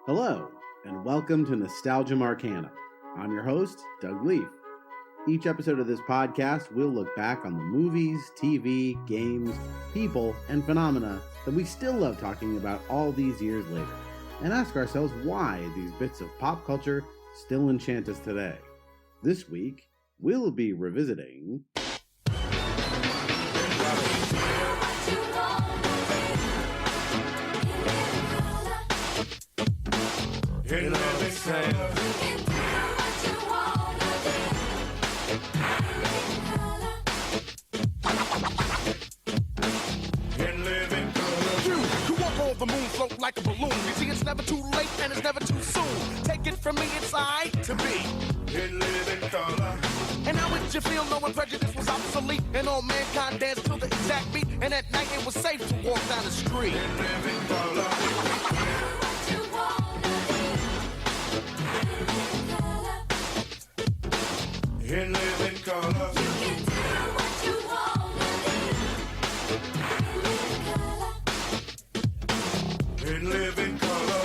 Hello, and welcome to Nostalgia Marcana. I'm your host, Doug Leaf. Each episode of this podcast, we'll look back on the movies, TV, games, people, and phenomena that we still love talking about all these years later, and ask ourselves why these bits of pop culture still enchant us today. This week, we'll be revisiting... You know what I'm saying? You walk on the moon, float like a balloon. You see, it's never too late and it's never too soon. Take it from me, it's alright to be. In living color. And how would you feel knowing prejudice was obsolete and all mankind danced to the exact beat? And at night it was safe to walk down the street. In living color. In living color. You can do what you want. In living color.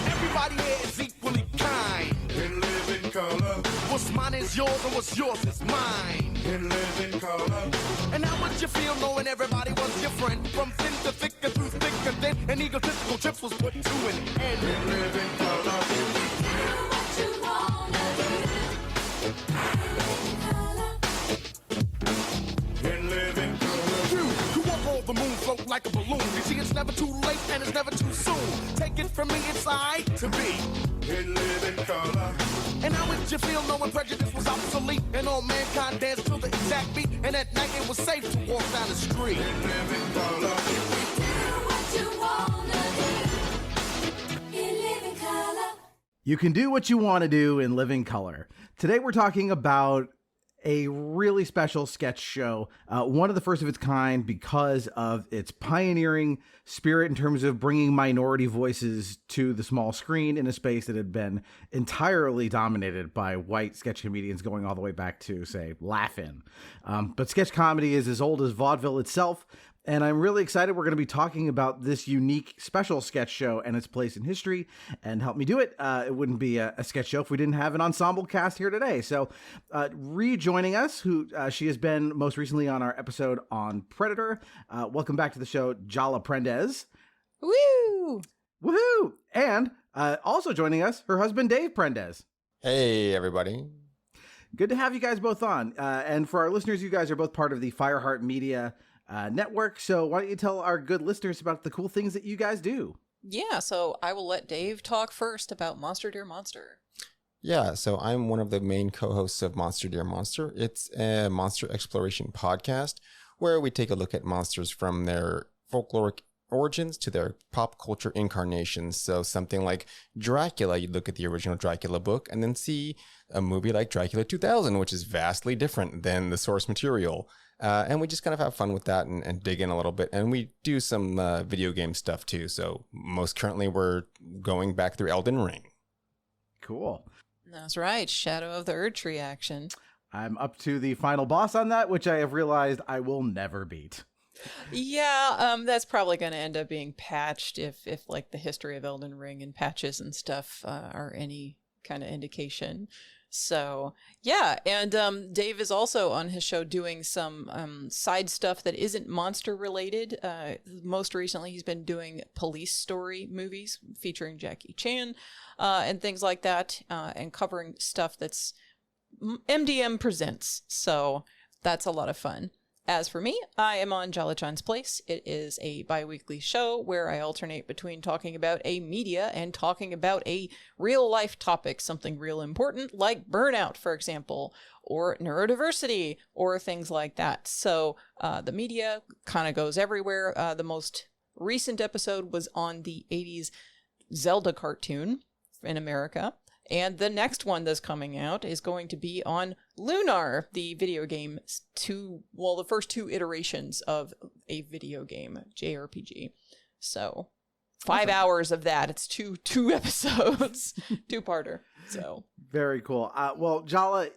Everybody here is equally kind. In living color. What's mine is yours and what's yours is mine. In living color. And how would you feel knowing everybody was your friend? From thin to thick and through thick and thin, and egotistical trips was put to an end. In living color. You can do what you wanna do. In living color. You walk on the moon, float like a balloon. You see, it's never too late and it's never too soon. Take it from me, it's alright to be. In living color. And how would you feel knowing prejudice was obsolete and all mankind danced to the exact beat? And at night it was safe to walk down the street. In living color. Do what you wanna do. In living color. You can do what you want to do in living color. Today we're talking about a really special sketch show, one of the first of its kind because of its pioneering spirit in terms of bringing minority voices to the small screen in a space that had been entirely dominated by white sketch comedians going all the way back to, say, Livin. But sketch comedy is as old as vaudeville itself, and I'm really excited we're going to be talking about this unique special sketch show and its place in history. And help me do it. It wouldn't be a sketch show if we didn't have an ensemble cast here today. So rejoining us, who she has been most recently on our episode on Predator. Welcome back to the show, Jala Prendes. Woo! Woohoo! And also joining us, her husband, Dave Prendes. Hey, everybody. Good to have you guys both on. And for our listeners, you guys are both part of the Fireheart Media network. So why don't you tell our good listeners about the cool things that you guys do? Yeah, so I will let Dave talk first about Monster Dear Monster. Yeah, so I'm one of the main co-hosts of Monster Dear Monster. It's a monster exploration podcast where we take a look at monsters from their folkloric origins to their pop culture incarnations. So something like Dracula, you look at the original Dracula book and then see a movie like Dracula 2000, which is vastly different than the source material. And we just kind of have fun with that and dig in a little bit. And we do some video game stuff too. So most currently we're going back through Elden Ring. Cool. That's right, Shadow of the Erdtree action. I'm up to the final boss on that, which I have realized I will never beat. Yeah, that's probably going to end up being patched if like the history of Elden Ring and patches and stuff are any kind of indication. So yeah, and Dave is also on his show doing some side stuff that isn't monster related. Most recently, he's been doing police story movies featuring Jackie Chan and things like that, and covering stuff that's MDM presents. So that's a lot of fun. As for me, I am on Jala-Chan's Place. It is a bi-weekly show where I alternate between talking about a media and talking about a real-life topic, something real important, like burnout, for example, or neurodiversity, or things like that. So the media kind of goes everywhere. The most recent episode was on the 80s Zelda cartoon in America. And the next one that's coming out is going to be on Lunar, the video game, the first two iterations of a video game, JRPG. So 5 hours of that. It's two episodes, two-parter. So very cool. Well, Jala,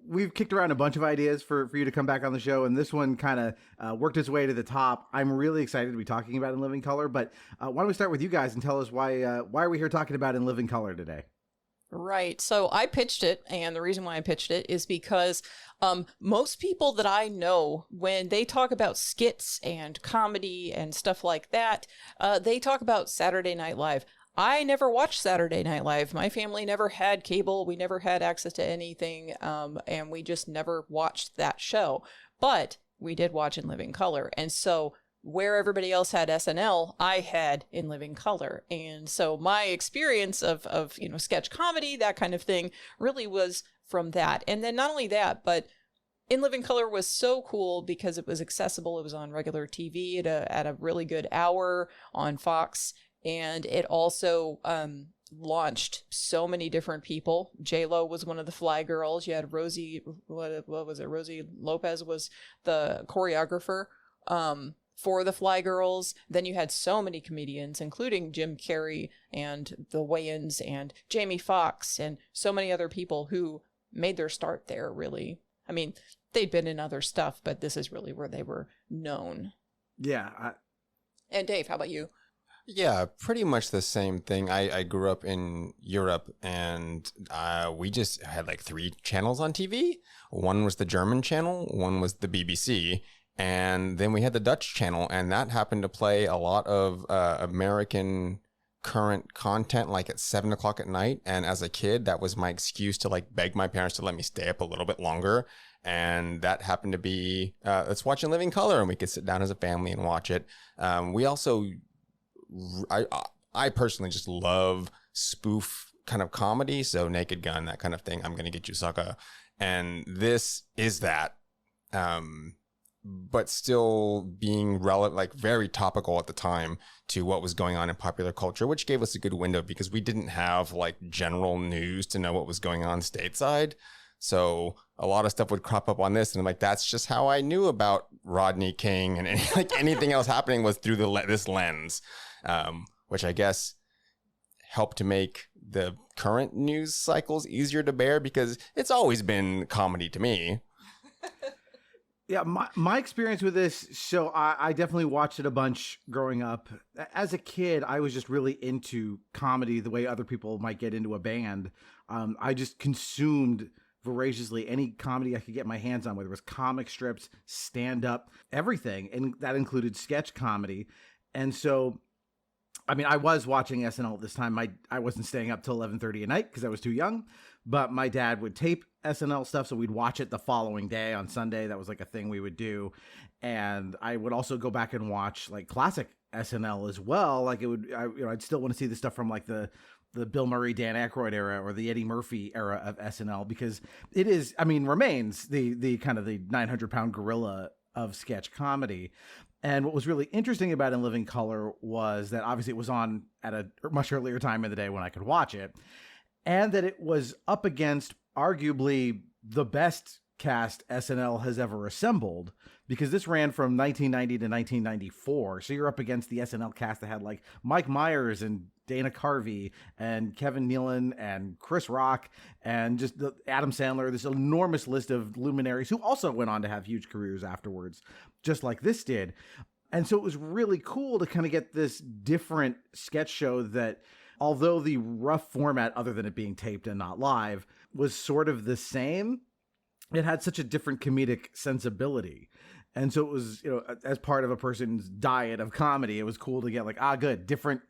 we've kicked around a bunch of ideas for you to come back on the show, and this one kind of worked its way to the top. I'm really excited to be talking about In Living Color, but why don't we start with you guys and tell us why are we here talking about In Living Color today? Right. So I pitched it, and the reason why I pitched it is because most people that I know, when they talk about skits and comedy and stuff like that, they talk about Saturday Night Live. I never watched Saturday Night Live. My family never had cable. We never had access to anything, and we just never watched that show. But we did watch In Living Color, and so where everybody else had SNL, I had In Living Color. And so my experience of sketch comedy, that kind of thing, really was from that. And then not only that, but In Living Color was so cool because it was accessible. It was on regular TV at a really good hour on Fox. And it also launched so many different people. J-Lo was one of the fly girls. You had Rosie, what was it? Rosie Lopez was the choreographer. For the Fly Girls. Then you had so many comedians, including Jim Carrey and the Wayans and Jamie Foxx and so many other people who made their start there, really. I mean, they'd been in other stuff, but this is really where they were known. Yeah. And Dave, how about you? Yeah, pretty much the same thing. I grew up in Europe, and we just had like 3 channels on TV. One was the German channel, one was the BBC, and then we had the Dutch channel, and that happened to play a lot of American current content like at 7 o'clock at night. And as a kid, that was my excuse to like beg my parents to let me stay up a little bit longer. And that happened to be, let's watch In Living Color, and we could sit down as a family and watch it. We also, I personally just love spoof kind of comedy. So Naked Gun, that kind of thing. I'm Gonna Get You, Sucker. And this is that. But still being relevant, like very topical at the time to what was going on in popular culture, which gave us a good window because we didn't have like general news to know what was going on stateside. So a lot of stuff would crop up on this, and I'm like, that's just how I knew about Rodney King, and anything else happening was through this lens, which I guess helped to make the current news cycles easier to bear because it's always been comedy to me. Yeah, my experience with this show, I definitely watched it a bunch growing up. As a kid, I was just really into comedy the way other people might get into a band. I just consumed voraciously any comedy I could get my hands on, whether it was comic strips, stand-up, everything. And that included sketch comedy. And so, I mean, I was watching SNL at this time. I wasn't staying up till 11:30 at night because I was too young. But my dad would tape SNL stuff, so we'd watch it the following day on Sunday. That was like a thing we would do. And I would also go back and watch like classic SNL as well. Like I'd still want to see the stuff from like the Bill Murray, Dan Aykroyd era or the Eddie Murphy era of SNL, because it is, I mean, remains the kind of the 900-pound gorilla of sketch comedy. And what was really interesting about In Living Color was that obviously it was on at a much earlier time in the day when I could watch it, and that it was up against arguably the best cast SNL has ever assembled, because this ran from 1990 to 1994. So you're up against the SNL cast that had like Mike Myers and Dana Carvey and Kevin Nealon and Chris Rock and just Adam Sandler, this enormous list of luminaries who also went on to have huge careers afterwards, just like this did. And so it was really cool to kind of get this different sketch show that, although the rough format, other than it being taped and not live, was sort of the same, it had such a different comedic sensibility. And so it was, as part of a person's diet of comedy, it was cool to get like, good, different.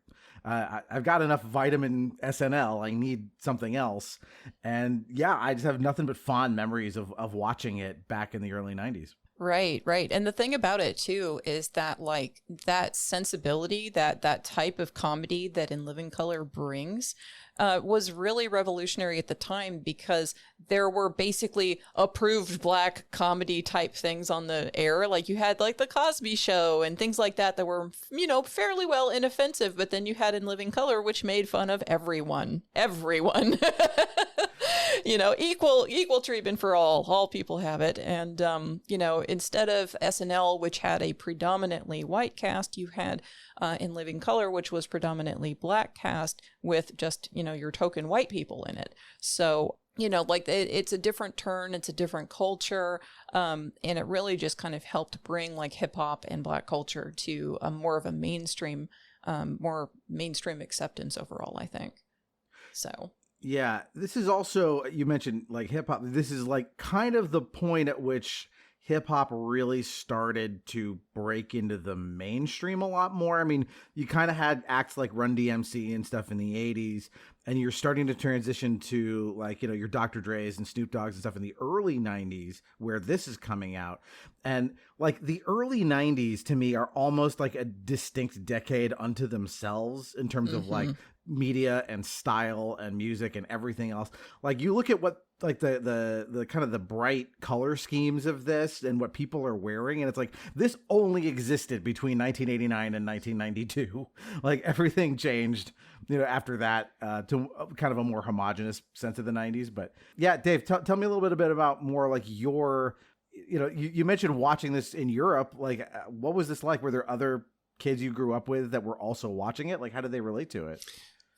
I've got enough vitamin SNL. I need something else. And yeah, I just have nothing but fond memories of watching it back in the early 90s. Right. And the thing about it too is that like that sensibility, that type of comedy that In Living Color brings was really revolutionary at the time, because there were basically approved black comedy type things on the air. Like you had like the Cosby Show and things like that were, fairly well inoffensive. But then you had In Living Color, which made fun of everyone. Equal treatment for all people have it. And, instead of SNL, which had a predominantly white cast, you had In Living Color, which was predominantly black cast with just, your token white people in it. So like it's a different turn, it's a different culture, and it really just kind of helped bring like hip hop and Black culture to a more of a more mainstream acceptance overall, I think. So. Yeah, this is also, you mentioned like hip hop. This is like kind of the point at which hip hop really started to break into the mainstream a lot more. I mean, you kind of had acts like Run DMC and stuff in the 80s, and you're starting to transition to like, your Dr. Dre's and Snoop Dogg's and stuff in the early 90s where this is coming out. And like the early 90s to me are almost like a distinct decade unto themselves in terms of like media and style and music and everything else. Like you look at what like the kind of the bright color schemes of this and what people are wearing, and it's like this only existed between 1989 and 1992. Like everything changed after that to kind of a more homogenous sense of the 90s. But yeah, Dave, tell me a little bit about more like your you mentioned watching this in Europe. Like what was this like? Were there other kids you grew up with that were also watching it? Like how did they relate to it?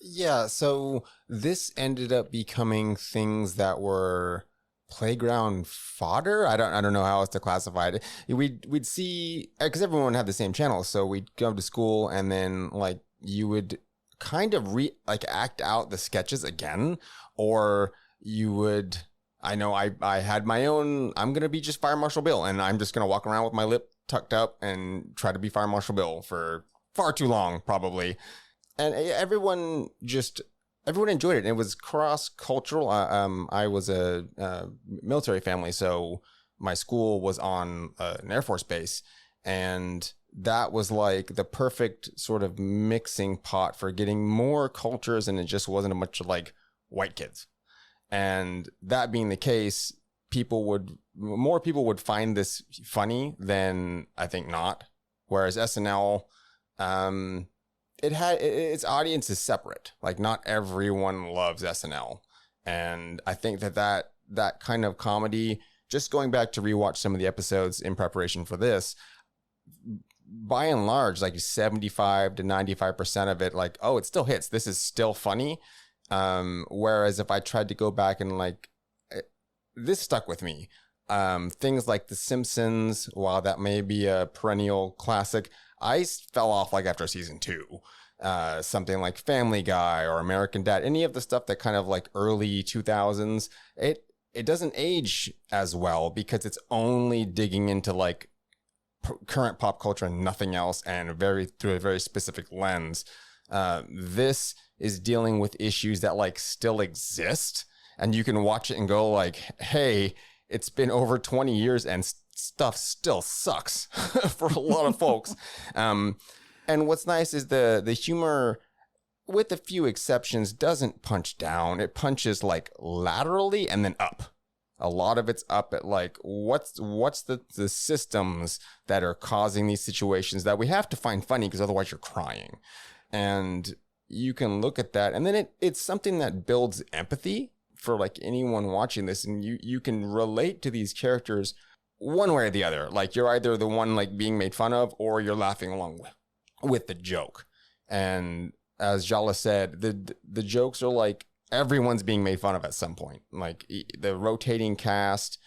Yeah, so this ended up becoming things that were playground fodder. I don't know how else to classify it. We'd see, because everyone had the same channel, so we'd go to school and then like you would kind of act out the sketches again, or you would. I know I had my own. I'm gonna be just Fire Marshal Bill, and I'm just gonna walk around with my lip tucked up and try to be Fire Marshal Bill for far too long, probably. And everyone enjoyed it. And it was cross-cultural. I was a military family, so my school was on an Air Force base. And that was like the perfect sort of mixing pot for getting more cultures, and it just wasn't a bunch of like white kids. And that being the case, more people would find this funny than I think not. Whereas SNL, its audience is separate. Like not everyone loves SNL. And I think that kind of comedy, just going back to rewatch some of the episodes in preparation for this, by and large, like 75 to 95% of it, like, oh, it still hits. This is still funny. Whereas if I tried to go back and like, this stuck with me. Things like The Simpsons, while that may be a perennial classic, I fell off like after season 2. Something like Family Guy or American Dad, any of the stuff that kind of like early 2000s, it doesn't age as well because it's only digging into like current pop culture and nothing else, and through a very specific lens. This is dealing with issues that like still exist, and you can watch it and go like, hey, it's been over 20 years and stuff still sucks for a lot of folks. And what's nice is the humor, with a few exceptions, doesn't punch down. It punches like laterally and then up. A lot of it's up at like, what's the systems that are causing these situations that we have to find funny because otherwise you're crying. And you can look at that, and then it's something that builds empathy for like anyone watching this, and you can relate to these characters one way or the other. Like you're either the one like being made fun of, or you're laughing along with the joke. And as Jala said, the jokes are like everyone's being made fun of at some point. Like the rotating cast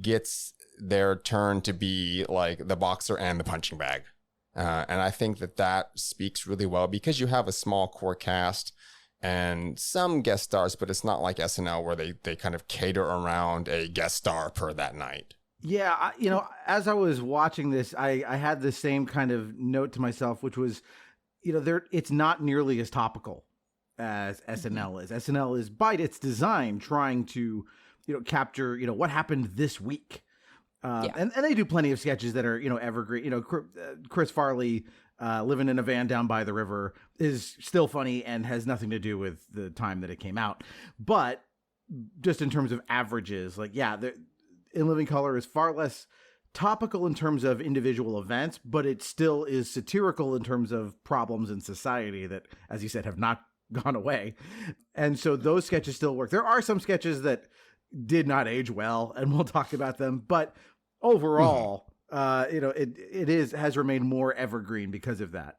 gets their turn to be like the boxer and the punching bag. And I think that speaks really well because you have a small core cast and some guest stars, but it's not like SNL where they kind of cater around a guest star per that night. Yeah, as I was watching this, I had the same kind of note to myself, which was, it's not nearly as topical as SNL is. SNL is, by its design, trying to, capture, what happened this week. And they do plenty of sketches that are, evergreen. Chris Farley living in a van down by the river is still funny and has nothing to do with the time that it came out. But just in terms of averages, like, yeah, In Living Color is far less topical in terms of individual events, but it still is satirical in terms of problems in society that, as you said, have not gone away. And so those sketches still work. There are some sketches that did not age well, and we'll talk about them. But overall, it has remained more evergreen because of that.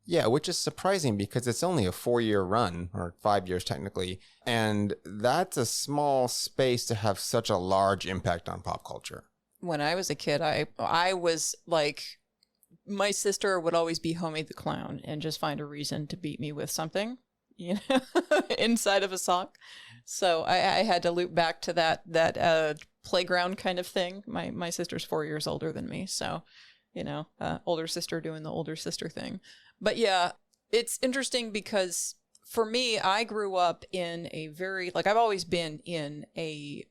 Yeah, which is surprising because it's only a 4-year run, or 5 years technically, and that's a small space to have such a large impact on pop culture. When I was a kid, I was like, my sister would always be Homie the Clown and just find a reason to beat me with something, you know, inside of a sock. So I had to loop back to that playground kind of thing. My sister's 4 years older than me, so, you know, older sister doing the older sister thing. But yeah, it's interesting because for me, I grew up in a very, like, I've always been in a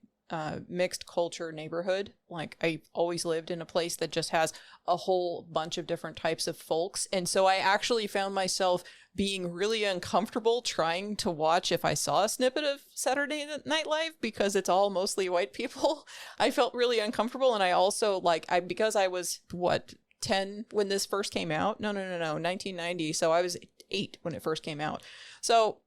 mixed culture neighborhood. Like, I always lived in a place that just has a whole bunch of different types of folks. And so I actually found myself being really uncomfortable trying to watch if I saw a snippet of Saturday Night Live because it's all mostly white people. I felt really uncomfortable. And I also, like, because I was, 10 when this first came out? No, 1990. So I was 8 when it first came out. So,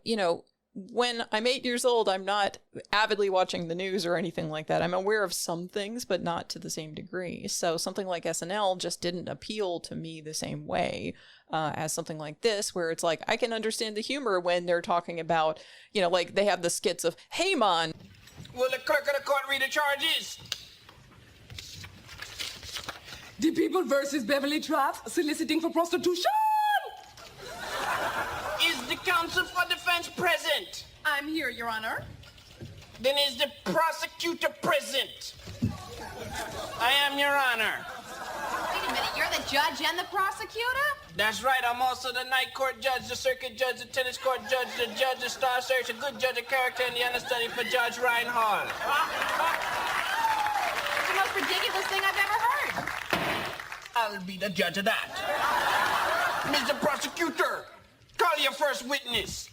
you know, when I'm 8 years old, I'm not avidly watching the news or anything like that. I'm aware of some things, but not to the same degree. So something like SNL just didn't appeal to me the same way as something like this, where it's like, I can understand the humor when they're talking about, you know, like they have the skits of, "Hey, man." Will the clerk of the court read the charges? The People versus Beverly Traps soliciting for prostitution. Is the counsel for defense present? I'm here, Your Honor. Then is the prosecutor present? I am, Your Honor. Wait a minute, you're the judge and the prosecutor? That's right, I'm also the night court judge, the circuit judge, the tennis court judge, the judge, the star search, a good judge of character, and the understudy for Judge Reinhold. It's the most ridiculous thing I've ever heard. I'll be the judge of that. Mr. Prosecutor, call your first witness.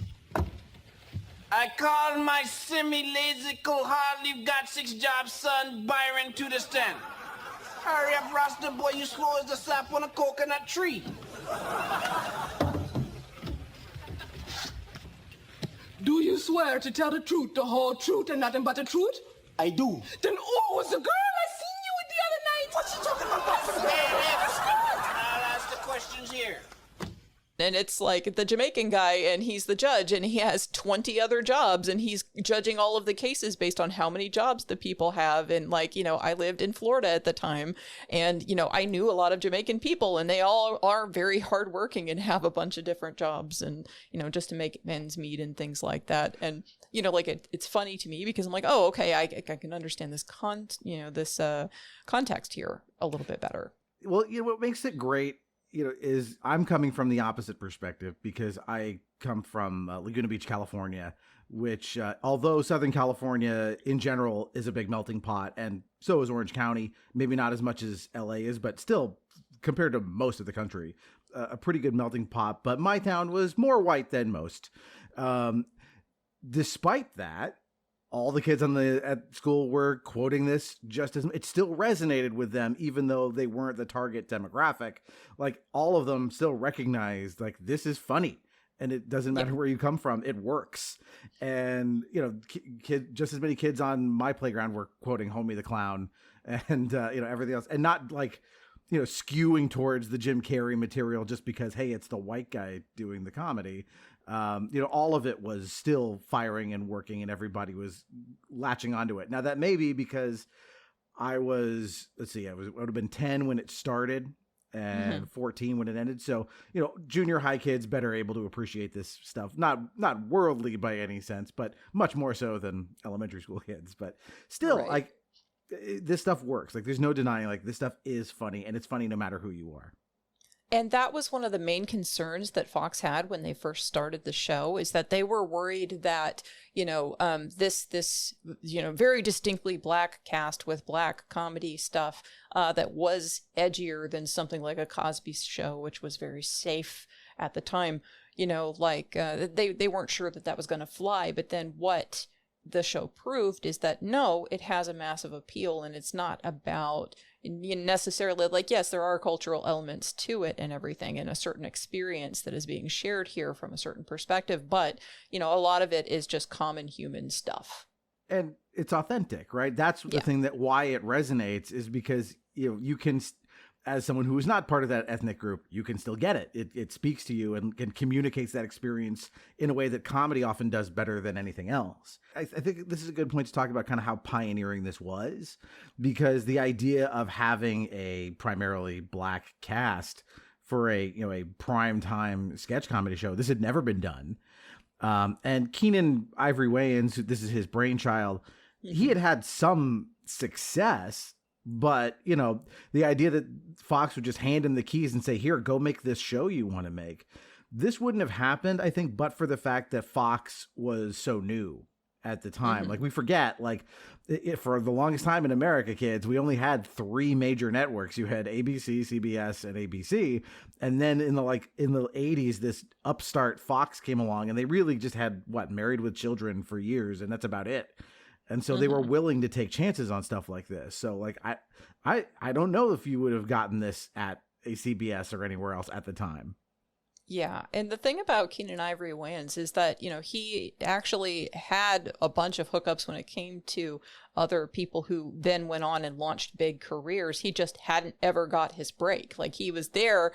I call my semi-lazical, hardly got 6 jobs son, Byron, to the stand. Hurry up, Rasta boy, you slow as the sap on a coconut tree. Do you swear to tell the truth, the whole truth, and nothing but the truth? I do. Then who was the girl I seen you with the other night? What's she talking about? I'll ask the questions here. And it's like the Jamaican guy, and he's the judge, and he has 20 other jobs, and he's judging all of the cases based on how many jobs the people have. And like, you know, I lived in Florida at the time, and, you know, I knew a lot of Jamaican people, and they all are very hardworking and have a bunch of different jobs, and, you know, just to make ends meet and things like that. And, you know, like it's funny to me because I'm like, oh, okay, I can understand this context here a little bit better. Well, you know, what makes it great, you know, is I'm coming from the opposite perspective because I come from Laguna Beach, California, which although Southern California in general is a big melting pot, and so is Orange County, maybe not as much as LA is, but still compared to most of the country, a pretty good melting pot. But my town was more white than most. Despite that, all the kids at school were quoting this just as it still resonated with them, even though they weren't the target demographic. Like, all of them still recognized, like, this is funny, and it doesn't matter where you come from, it works. And, you know, just as many kids on my playground were quoting Homie the Clown and, you know, everything else, and not like, you know, skewing towards the Jim Carrey material just because, hey, it's the white guy doing the comedy. You know, all of it was still firing and working, and everybody was latching onto it. Now, that may be because I was, I would have been 10 when it started and 14 when it ended. So, you know, junior high kids better able to appreciate this stuff. Not worldly by any sense, but much more so than elementary school kids. But still, Right. like, this stuff works. Like, there's no denying, like, this stuff is funny, and it's funny no matter who you are. And that was one of the main concerns that Fox had when they first started the show, is that they were worried that, you know, this you know, very distinctly black cast with black comedy stuff that was edgier than something like a Cosby Show, which was very safe at the time. You know, like they weren't sure that was going to fly. But then what the show proved is that no, it has a massive appeal, and it's not about necessarily, like, yes, there are cultural elements to it and everything, and a certain experience that is being shared here from a certain perspective, but, you know, a lot of it is just common human stuff. And it's authentic, right? That's the thing, that why it resonates is because, you know, you can, as someone who is not part of that ethnic group, you can still get it. It speaks to you and communicates that experience in a way that comedy often does better than anything else. I think this is a good point to talk about kind of how pioneering this was, because the idea of having a primarily black cast for a primetime sketch comedy show, this had never been done. And Keenan Ivory Wayans, this is his brainchild, he had some success, but, the idea that Fox would just hand him the keys and say, here, go make this show you want to make. This wouldn't have happened, I think, but for the fact that Fox was so new at the time. Mm-hmm. Like, we forget, for the longest time in America, kids, we only had 3 major networks. You had ABC, CBS, and ABC. And then in the 80s, this upstart Fox came along, and they really just had, Married with Children for years, and that's about it. And so they were willing to take chances on stuff like this. So I don't know if you would have gotten this at a CBS or anywhere else at the time. Yeah, and the thing about Keenan Ivory Wayans is that, he actually had a bunch of hookups when it came to other people who then went on and launched big careers. He just hadn't ever got his break. Like, he was there,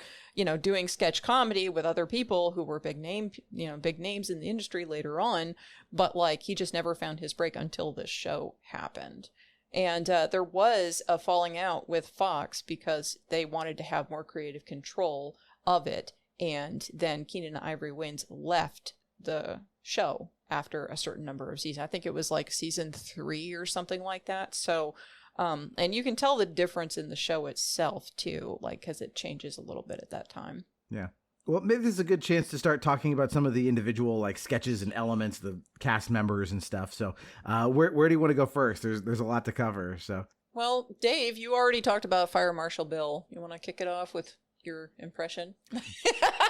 doing sketch comedy with other people who were big names in the industry later on, but he just never found his break until this show happened. And there was a falling out with Fox because they wanted to have more creative control of it. And then Keenan Ivory Wayans left the show after a certain number of seasons. I think it was season 3 or something like that. So, and you can tell the difference in the show itself too, because it changes a little bit at that time. Yeah. Well, maybe this is a good chance to start talking about some of the individual sketches and elements, the cast members and stuff. So, where do you want to go first? There's a lot to cover. So, well, Dave, you already talked about Fire Marshal Bill. You want to kick it off with your impression?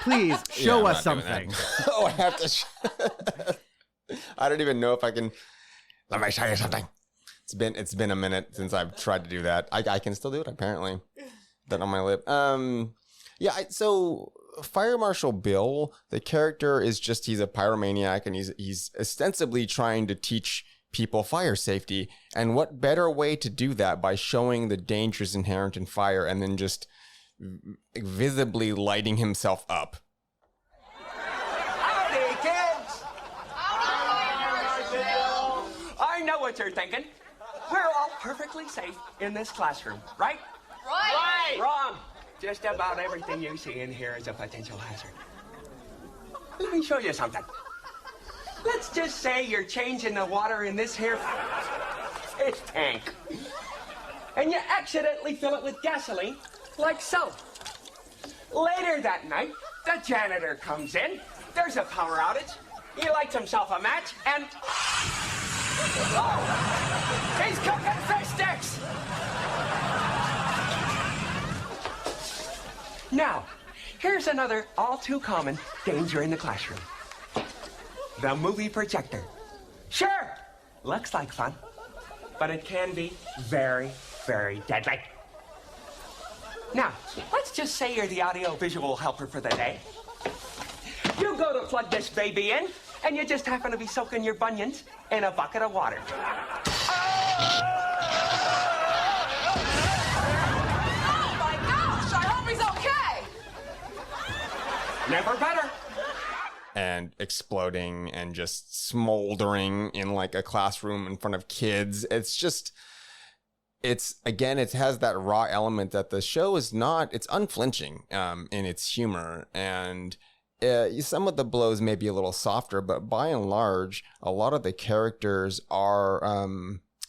Please show us something. Oh, I have to. I don't even know if I can. Let me show you something. It's been a minute since I've tried to do that. I can still do it apparently. That on my lip. So Fire Marshal Bill, the character is just, he's a pyromaniac and he's ostensibly trying to teach people fire safety. And what better way to do that by showing the dangers inherent in fire and then just visibly lighting himself up. Howdy, kids! I know what you're thinking. We're all perfectly safe in this classroom, right? Right. Wrong. Just about everything you see in here is a potential hazard. Let me show you something. Let's just say you're changing the water in this here fish tank. And you accidentally fill it with gasoline, like so. Later that night, the janitor comes in. There's a power outage. He lights himself a match and... Oh! He's cooking fish sticks! Now, here's another all too common danger in the classroom. The movie projector. Sure, looks like fun, but it can be very, very deadly. Now, let's just say you're the audio-visual helper for the day. You go to plug this baby in, and you just happen to be soaking your bunions in a bucket of water. Oh my gosh, I hope he's okay. Never better. And exploding and just smoldering in a classroom in front of kids. It has that raw element that the show is not, it's unflinching in its humor. And some of the blows may be a little softer, but by and large, a lot of the characters are,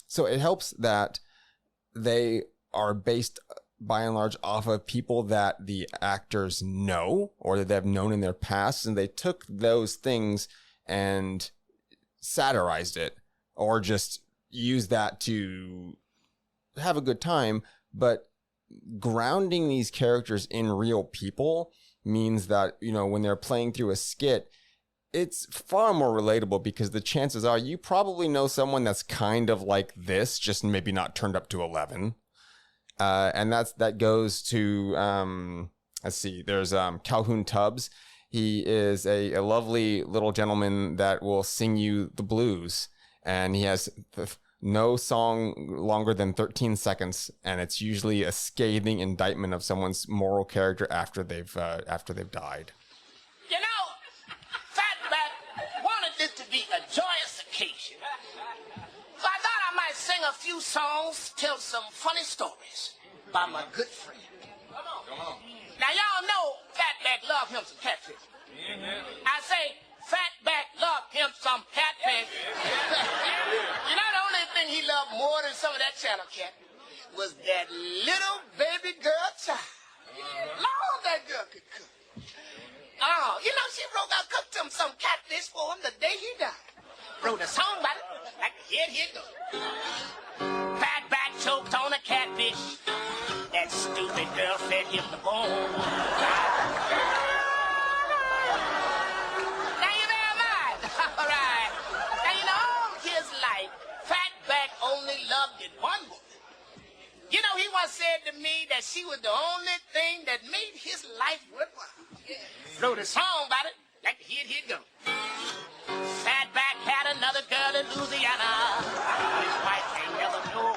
so it helps that they are based by and large off of people that the actors know or that they've known in their past. And they took those things and satirized it or just used that to have a good time. But grounding these characters in real people means that, when they're playing through a skit, it's far more relatable because the chances are you probably know someone that's kind of like this, just maybe not turned up to 11. And that goes to, let's see, there's Calhoun Tubbs. He is a lovely little gentleman that will sing you the blues. And he has No song longer than 13 seconds, and it's usually a scathing indictment of someone's moral character after they've died. You know, Fatback wanted this to be a joyous occasion. So I thought I might sing a few songs, tell some funny stories by my good friend. Come on. Now y'all know Fatback love him some catfish. I say, Fatback love him some catfish. You know the only thing he loved more than some of that channel cat was that little baby girl child. Lord, that girl could cook. Oh, you know, she cooked him some catfish for him the day he died. Wrote a song about it, like here it goes. Fatback choked on a catfish. That stupid girl fed him the bone. Now you bear in mind, all right. Now you know, all his life, Fatback only loved it one woman. You know, he once said to me that she was the only thing that made his life worthwhile. Wrote a song about it, like here it goes. Fatback had another girl in Louisiana. His wife ain't never know.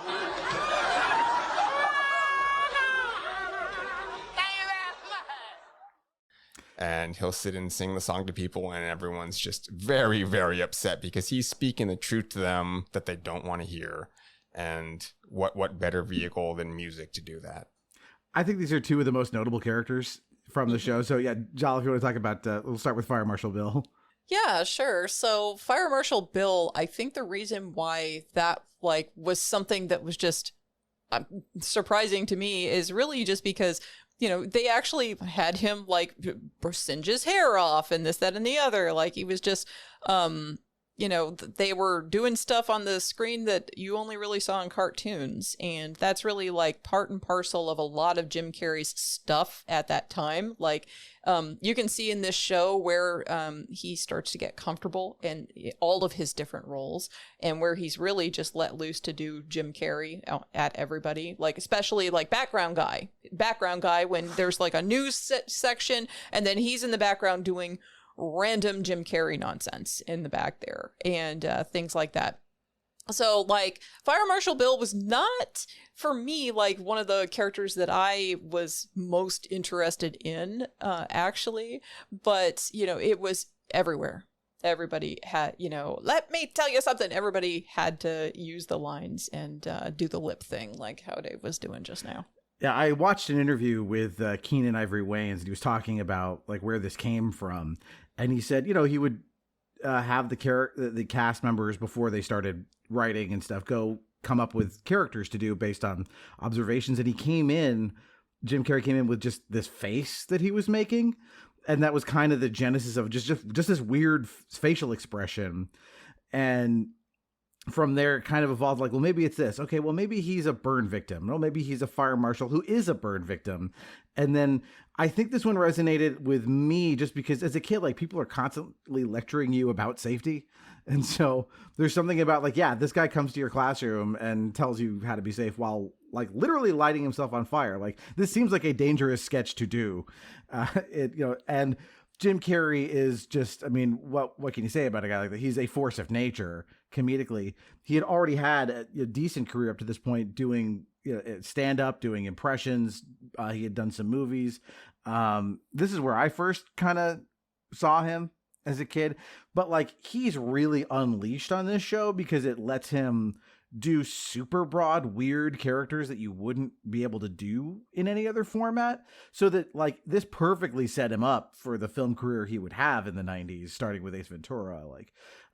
And he'll sit and sing the song to people, and everyone's just very, very upset because he's speaking the truth to them that they don't want to hear. And what better vehicle than music to do that? I think these are two of the most notable characters from the show. So yeah, Jala, if you want to talk about, we'll start with Fire Marshal Bill. Yeah, sure. So Fire Marshal Bill, I think the reason why that was something that was just surprising to me is really just because, you know, they actually had him singe his hair off and this, that, and the other. Like he was just, you know, they were doing stuff on the screen that you only really saw in cartoons. And that's really part and parcel of a lot of Jim Carrey's stuff at that time. You can see in this show where he starts to get comfortable in all of his different roles and where he's really just let loose to do Jim Carrey at everybody, especially background guy when there's a news section and then he's in the background doing random Jim Carrey nonsense in the back there and things like that. So Fire Marshal Bill was not for me one of the characters that I was most interested in actually, but you know, it was everywhere. Everybody had, you know, let me tell you something. Everybody had to use the lines and do the lip thing like how Dave was doing just now. Yeah, I watched an interview with Keenan Ivory Wayans, and he was talking about where this came from, and he said, you know, he would have the cast members before they started writing and stuff come up with characters to do based on observations, and Jim Carrey came in with just this face that he was making, and that was kind of the genesis of just this weird facial expression, and from there it kind of evolved well, maybe it's this. Okay, well, maybe he's a burn victim. Well, maybe he's a fire marshal who is a burn victim. And then I think this one resonated with me just because as a kid, people are constantly lecturing you about safety. And so there's something about this guy comes to your classroom and tells you how to be safe while literally lighting himself on fire. This seems like a dangerous sketch to do. And Jim Carrey is just, I mean, what can you say about a guy like that? He's a force of nature comedically. He had already had a decent career up to this point doing stand-up, doing impressions. He had done some movies. This is where I first kind of saw him as a kid. But he's really unleashed on this show because it lets him do super broad, weird characters that you wouldn't be able to do in any other format. So that this perfectly set him up for the film career he would have in the 90s, starting with Ace Ventura.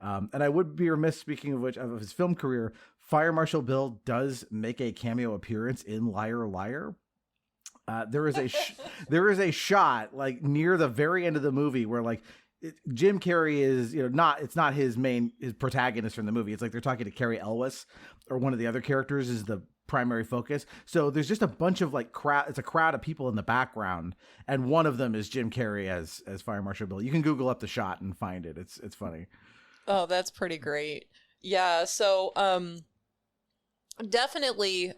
And I would be remiss, speaking of which, of his film career, Fire Marshal Bill does make a cameo appearance in Liar Liar. There is a shot near the very end of the movie where Jim Carrey is, it's not his protagonist from the movie. It's they're talking to Carrie Elwes, or one of the other characters is the primary focus. So there's just a bunch of crowd. It's a crowd of people in the background, and one of them is Jim Carrey as Fire Marshal Bill. You can Google up the shot and find it. It's funny. Oh, that's pretty great. Yeah. So definitely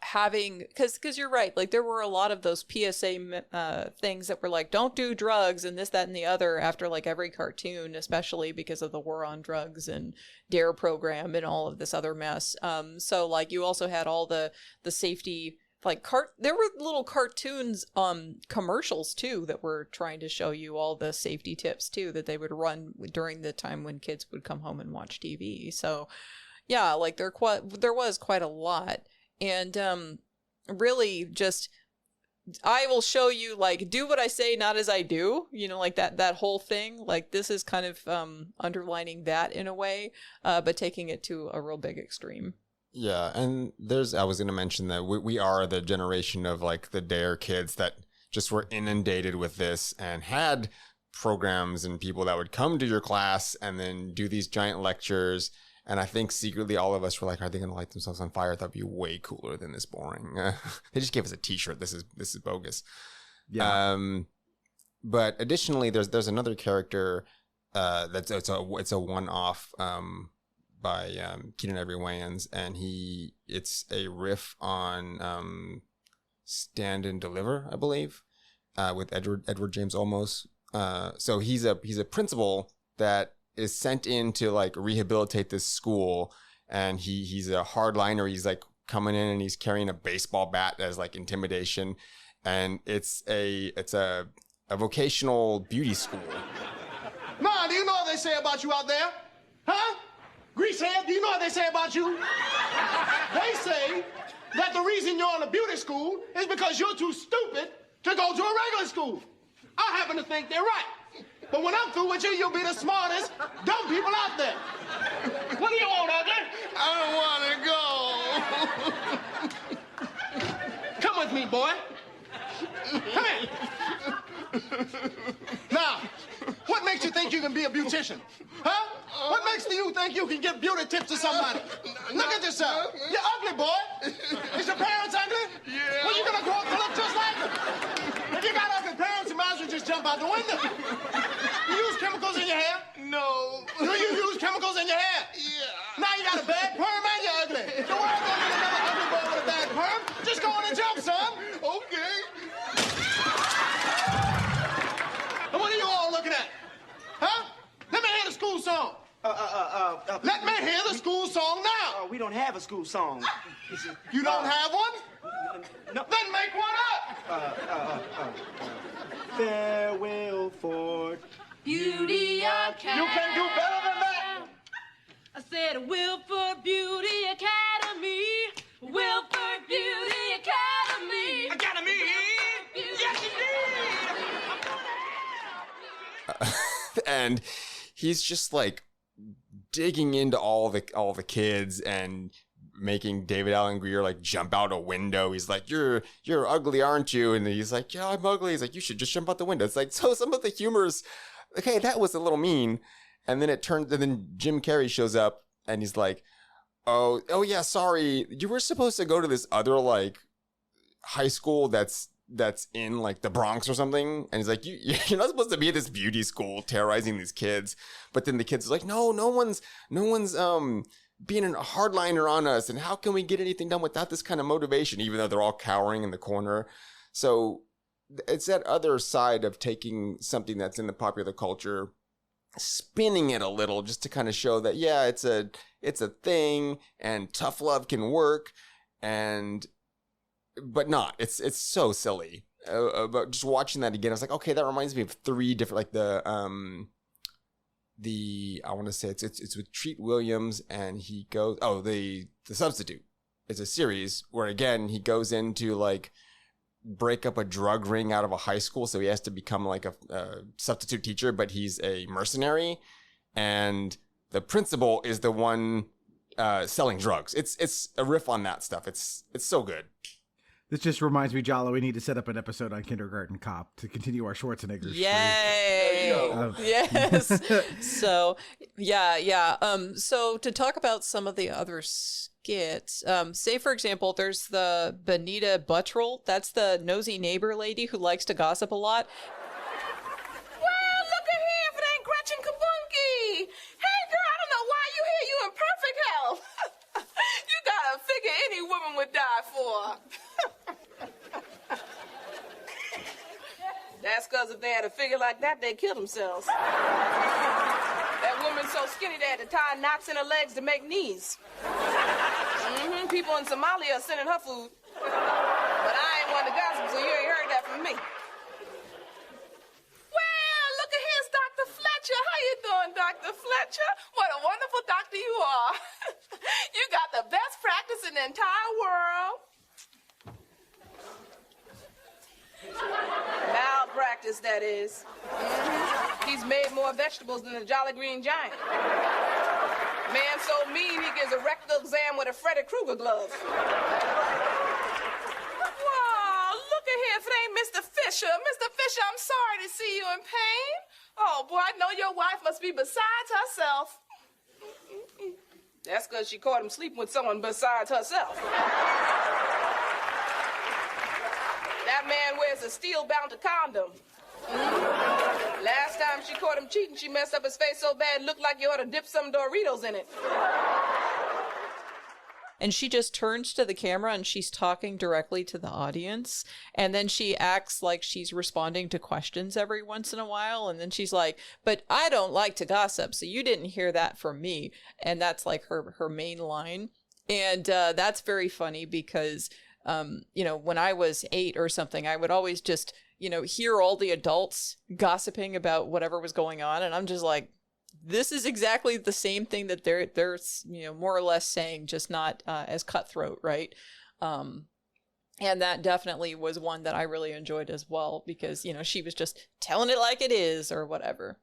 having, because you're right, like there were a lot of those PSA things that were like, don't do drugs and this, that, and the other after like every cartoon, especially because of the war on drugs and DARE program and all of this other mess. So like you also had all the safety, like there were little cartoons, commercials too, that were trying to show you all the safety tips too, that they would run during the time when kids would come home and watch TV. So yeah, like there was quite a lot. And really just, I will show you, like, do what I say, not as I do, you know, like that whole thing. Like this is kind of underlining that in a way, but taking it to a real big extreme. Yeah, and I was going to mention that we are the generation of like the DARE kids that just were inundated with this and had programs and people that would come to your class and then do these giant lectures. And I think secretly all of us were like, are they going to light themselves on fire? That'd be way cooler than this boring. They just gave us a t-shirt. This is bogus. Yeah. But additionally, there's another character it's a one-off by Keenan Ivory Wayans, and it's a riff on Stand and Deliver, I believe, with Edward James Olmos. So he's a principal that is sent in to like rehabilitate this school, and he's a hardliner. He's like coming in and he's carrying a baseball bat as like intimidation, and it's a vocational beauty school. Ma, do you know what they say about you out there? Huh? Greasehead, do you know what they say about you? They say that the reason you're in a beauty school is because you're too stupid to go to a regular school. I happen to think they're right. But when I'm through with you, you'll be the smartest dumb people out there. What do you want, ugly? I don't want to go. Come with me, boy. Come here. Now, what makes you think you can be a beautician? Huh? What makes you think you can give beauty tips to somebody? Look at yourself. You're ugly, boy. Is your parents ugly? Yeah. Well, you're going to grow up to look just like them. If you got ugly parents, you might as well just jump out the window. You use chemicals in your hair? No. Do you use chemicals in your hair? Yeah. Now you got a bad perm and you're ugly. The world's going to get another ugly boy with a bad perm. Just go on and jump, son. Okay. And what are you all looking at? Huh? Let me hear the school song. Let me hear the school song now. We don't have a school song. You don't have one? No. Then make one up. Farewell for Beauty Academy. You can do better than that. I said Wilford Beauty Academy. Wilford Beauty Academy. Academy. Yes, indeed. And he's just like digging into all the kids and making David Alan Grier like jump out a window. He's like, you're ugly, aren't you? And he's like, yeah, I'm ugly. He's like, you should just jump out the window. It's like, so some of the humor's okay, that was a little mean. And then then Jim Carrey shows up and he's like, oh yeah, sorry, you were supposed to go to this other like high school that's in like the Bronx or something. And he's like, you're not supposed to be at this beauty school terrorizing these kids. But then the kids are like, no one's being a hardliner on us. And how can we get anything done without this kind of motivation, even though they're all cowering in the corner? So it's that other side of taking something that's in the popular culture, spinning it a little just to kind of show that, yeah, it's a thing and tough love can work, but not. It's so silly. But just watching that again, I was like, okay, that reminds me of three different, like I want to say it's with Treat Williams, and he goes, the Substitute. It's a series where again he goes into like break up a drug ring out of a high school, so he has to become like a substitute teacher, but he's a mercenary, and the principal is the one selling drugs. It's a riff on that stuff. It's so good. This just reminds me, Jala, we need to set up an episode on Kindergarten Cop to continue our Schwarzenegger streak. Yay! Yes. So, yeah. So to talk about some of the other skits, say for example, there's the Benita Buttrell. That's the nosy neighbor lady who likes to gossip a lot. Well, look at here if it ain't Gretchen Kabunki. Hey, girl, I don't know why you here. You in perfect health. You got a figure are. That's because if they had a figure like that, they'd kill themselves. That woman's so skinny they had to tie knots in her legs to make knees. People in Somalia are sending her food. But I ain't one to gossip, so you ain't heard that from me. Well, look at here's Dr. Fletcher. How you doing, Dr. Fletcher? What a wonderful doctor you are. You got the best practice in the entire world. Malpractice, that is. He's made more vegetables than the Jolly Green Giant. Man so mean he gives a rectal exam with a Freddy Krueger glove. Wow, look at here if it ain't Mr. Fisher. Mr. Fisher, I'm sorry to see you in pain. Oh, boy, I know your wife must be besides herself. That's because she caught him sleeping with someone besides herself. That man wears a steel-bound condom. Last time she caught him cheating, she messed up his face so bad it looked like you ought to dip some Doritos in it. And she just turns to the camera and she's talking directly to the audience. And then she acts like she's responding to questions every once in a while. And then she's like, but I don't like to gossip, so you didn't hear that from me. And that's like her main line. And that's very funny because, when I was 8 or something, I would always just, hear all the adults gossiping about whatever was going on. And I'm just like, this is exactly the same thing that they're more or less saying, just not as cutthroat, right? And that definitely was one that I really enjoyed as well because, she was just telling it like it is or whatever.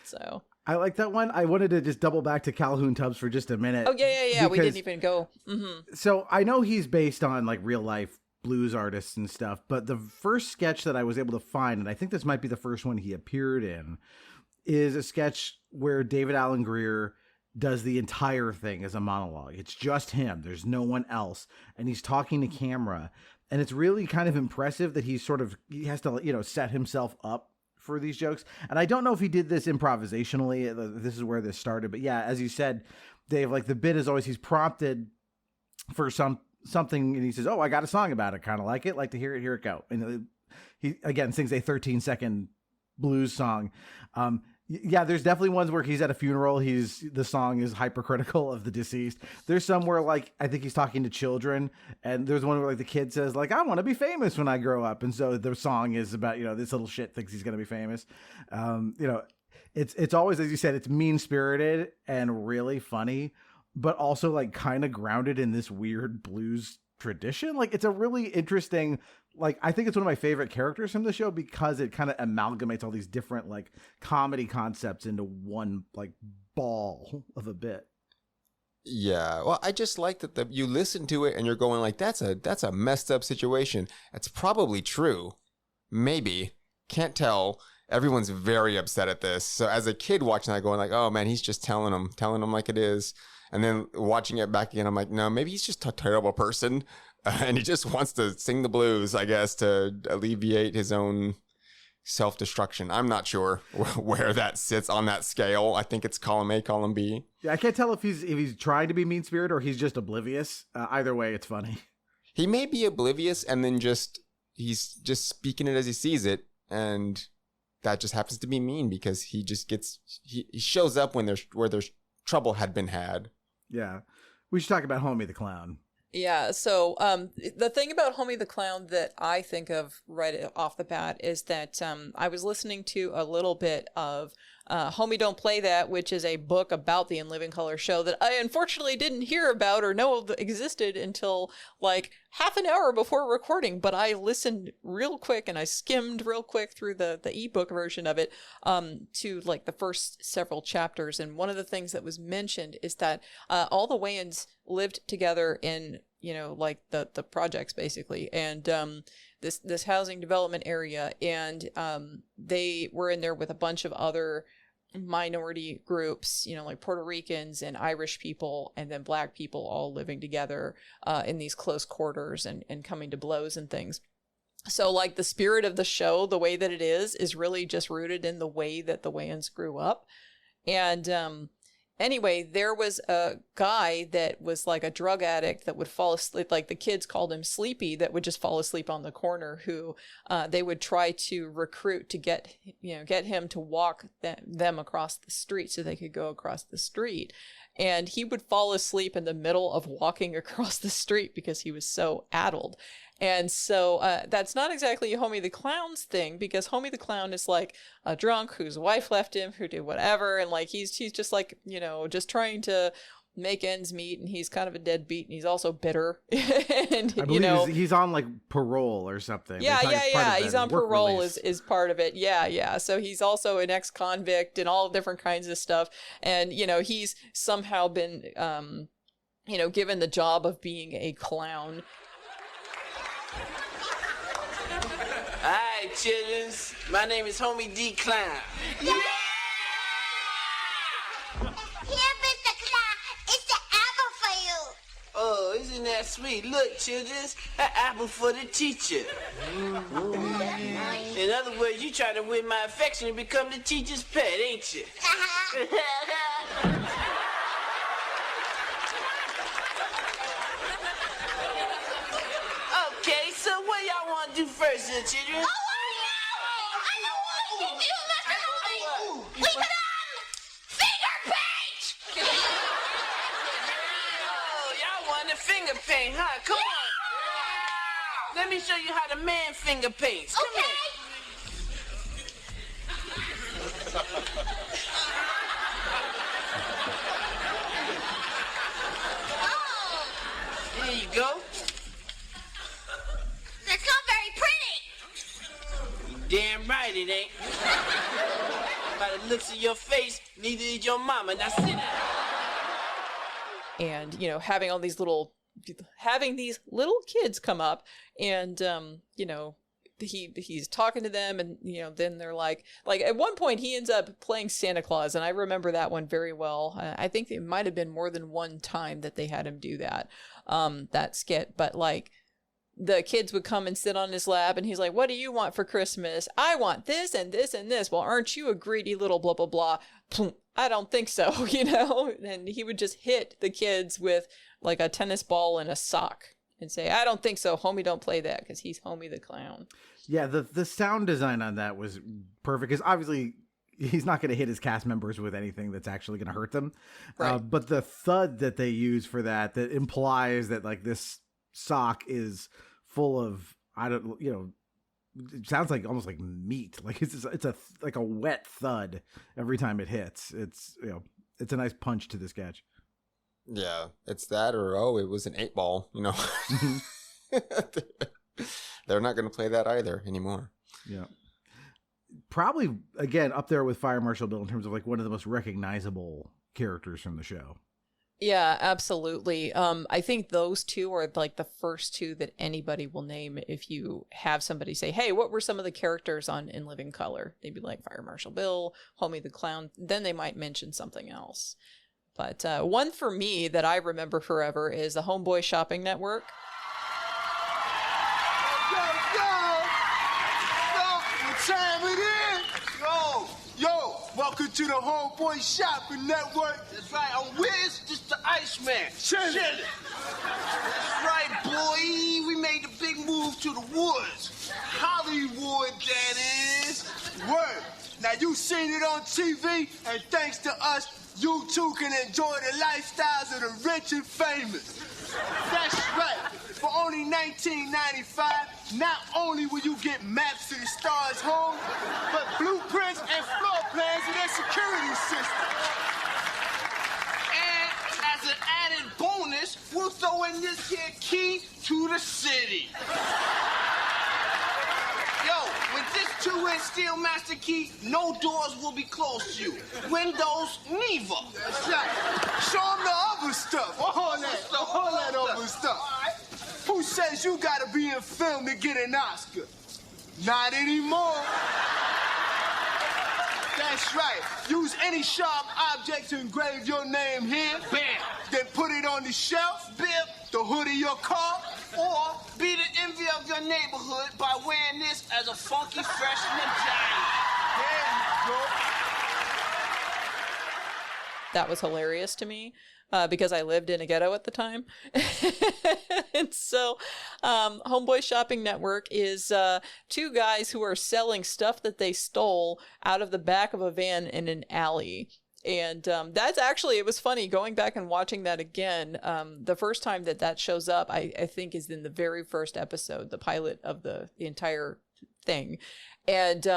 So I like that one. I wanted to just double back to Calhoun Tubbs for just a minute. Oh, yeah. We didn't even go. Mm-hmm. So I know he's based on like real life blues artists and stuff, but the first sketch that I was able to find, and I think this might be the first one he appeared in, is a sketch where David Alan Grier does the entire thing as a monologue. It's just him. There's no one else. And he's talking to camera. And it's really kind of impressive that he has to, set himself up for these jokes. And I don't know if he did this improvisationally. This is where this started. But yeah, as you said, Dave, like the bit is always he's prompted for something and he says, oh, I got a song about it. Kind of like it. Like to hear it go. And he, again, sings a 13-second blues song. Yeah, there's definitely ones where he's at a funeral. The song is hypercritical of the deceased. There's some where like I think he's talking to children, and there's one where like the kid says like I want to be famous when I grow up, and so the song is about this little shit thinks he's gonna be famous. It's always, as you said, it's mean spirited and really funny, but also like kind of grounded in this weird blues tradition. Like it's a really interesting. Like, I think it's one of my favorite characters from the show because it kind of amalgamates all these different like comedy concepts into one like ball of a bit. Yeah. Well, I just like that you listen to it and you're going like, that's a messed up situation. That's probably true. Maybe. Can't tell. Everyone's very upset at this. So as a kid watching that going like, oh man, he's just telling them like it is. And then watching it back again, I'm like, no, maybe he's just a terrible person. And he just wants to sing the blues, I guess, to alleviate his own self-destruction. I'm not sure where that sits on that scale. I think it's column A, column B. Yeah, I can't tell if he's trying to be mean-spirited or he's just oblivious. Either way, it's funny. He may be oblivious and then he's just speaking it as he sees it. And that just happens to be mean because he shows up where there's trouble had been had. Yeah. We should talk about Homie the Clown. Yeah, so the thing about Homie the Clown that I think of right off the bat is that I was listening to a little bit of Homie Don't Play That, which is a book about the In Living Color show that I unfortunately didn't hear about or know existed until like half an hour before recording, but I listened real quick and I skimmed real quick through the ebook version of it to like the first several chapters. And one of the things that was mentioned is that all the Wayans lived together in, like the projects basically. And this housing development area, and they were in there with a bunch of other minority groups, like Puerto Ricans and Irish people, and then Black people all living together in these close quarters and coming to blows and things. So like the spirit of the show, the way that it is really just rooted in the way that the Wayans grew up. And anyway, there was a guy that was like a drug addict that would fall asleep. Like the kids called him Sleepy, that would just fall asleep on the corner, who they would try to recruit to get him to walk them across the street so they could go across the street. And he would fall asleep in the middle of walking across the street because he was so addled. And so that's not exactly Homie the Clown's thing, because Homie the Clown is like a drunk whose wife left him, who did whatever, and like he's just like, just trying to make ends meet, and he's kind of a deadbeat, and he's also bitter. And I believe he's on like parole or something. Yeah. He's on parole is part of it. Yeah. So he's also an ex-convict and all different kinds of stuff. And he's somehow been given the job of being a clown. Alright, children. My name is Homie D. Clown. Yeah! Here, Mr. Clown, it's the apple for you. Oh, isn't that sweet? Look, children, an apple for the teacher. In other words, you trying to win my affection and become the teacher's pet, ain't you? Okay, so what y'all want to do first, children? Oh, I know what to do, Mr. Homie. We can finger paint. Oh, y'all want to finger paint, huh? Come on. Let me show you how the man finger paints. Come Okay. here. There you go. That's not very pretty. Damn right it ain't. By the looks of your face, neither is your mama. Now sit down. And having these little kids come up, and he's talking to them, and then they're like at one point he ends up playing Santa Claus, and I remember that one very well. I think it might have been more than one time that they had him do that skit, but like the kids would come and sit on his lap, and he's like, what do you want for Christmas? I want this and this and this. Well, aren't you a greedy little blah, blah, blah? I don't think so, And he would just hit the kids with like a tennis ball and a sock and say, I don't think so. Homie, don't play that, because he's Homie the Clown. Yeah, the sound design on that was perfect, because obviously he's not going to hit his cast members with anything that's actually going to hurt them. Right. But the thud that they use for that implies that like this sock is full of, it sounds like almost like meat. Like it's like a wet thud every time it hits. It's a nice punch to the sketch. Yeah, it's that, or it was an 8-ball. They're not going to play that either anymore. Yeah, probably again up there with Fire Marshal Bill in terms of like one of the most recognizable characters from the show. Yeah, absolutely. I think those two are like the first two that anybody will name if you have somebody say, hey, what were some of the characters in Living Color? They'd be like Fire Marshal Bill, Homie the Clown. Then they might mention something else. But one for me that I remember forever is the Homeboy Shopping Network. What time it is? Yo, welcome to the Homeboy Shopping Network. That's right, I'm Wiz, just the Iceman. Chillin'. That's right, boy. We made the big move to the woods. Hollywood, that is. Word. Now, you seen it on TV, and thanks to us, you too can enjoy the lifestyles of the rich and famous. That's right. For only $19.95, not only will you get maps to the stars' home, but blueprints and floor plans of their security system. And as an added bonus, we'll throw in this here key to the city. Yo, with this 2-inch steel master key, no doors will be closed to you. Windows, neither. That's right. Show them the other stuff. All that other stuff. Who says you gotta be in film to get an Oscar? Not anymore. That's right. Use any sharp object to engrave your name here. Bam. Then put it on the shelf, Bip. the hood of your car. Or be the envy of your neighborhood by wearing this as a funky freshman giant. There you go. that was hilarious to me. Because I lived in a ghetto at the time. And so Homeboy Shopping Network is two guys who are selling stuff that they stole out of the back of a van in an alley. And that's actually, it was funny going back and watching that again. The first time that shows up, I think, is in the very first episode, the pilot of the entire thing. And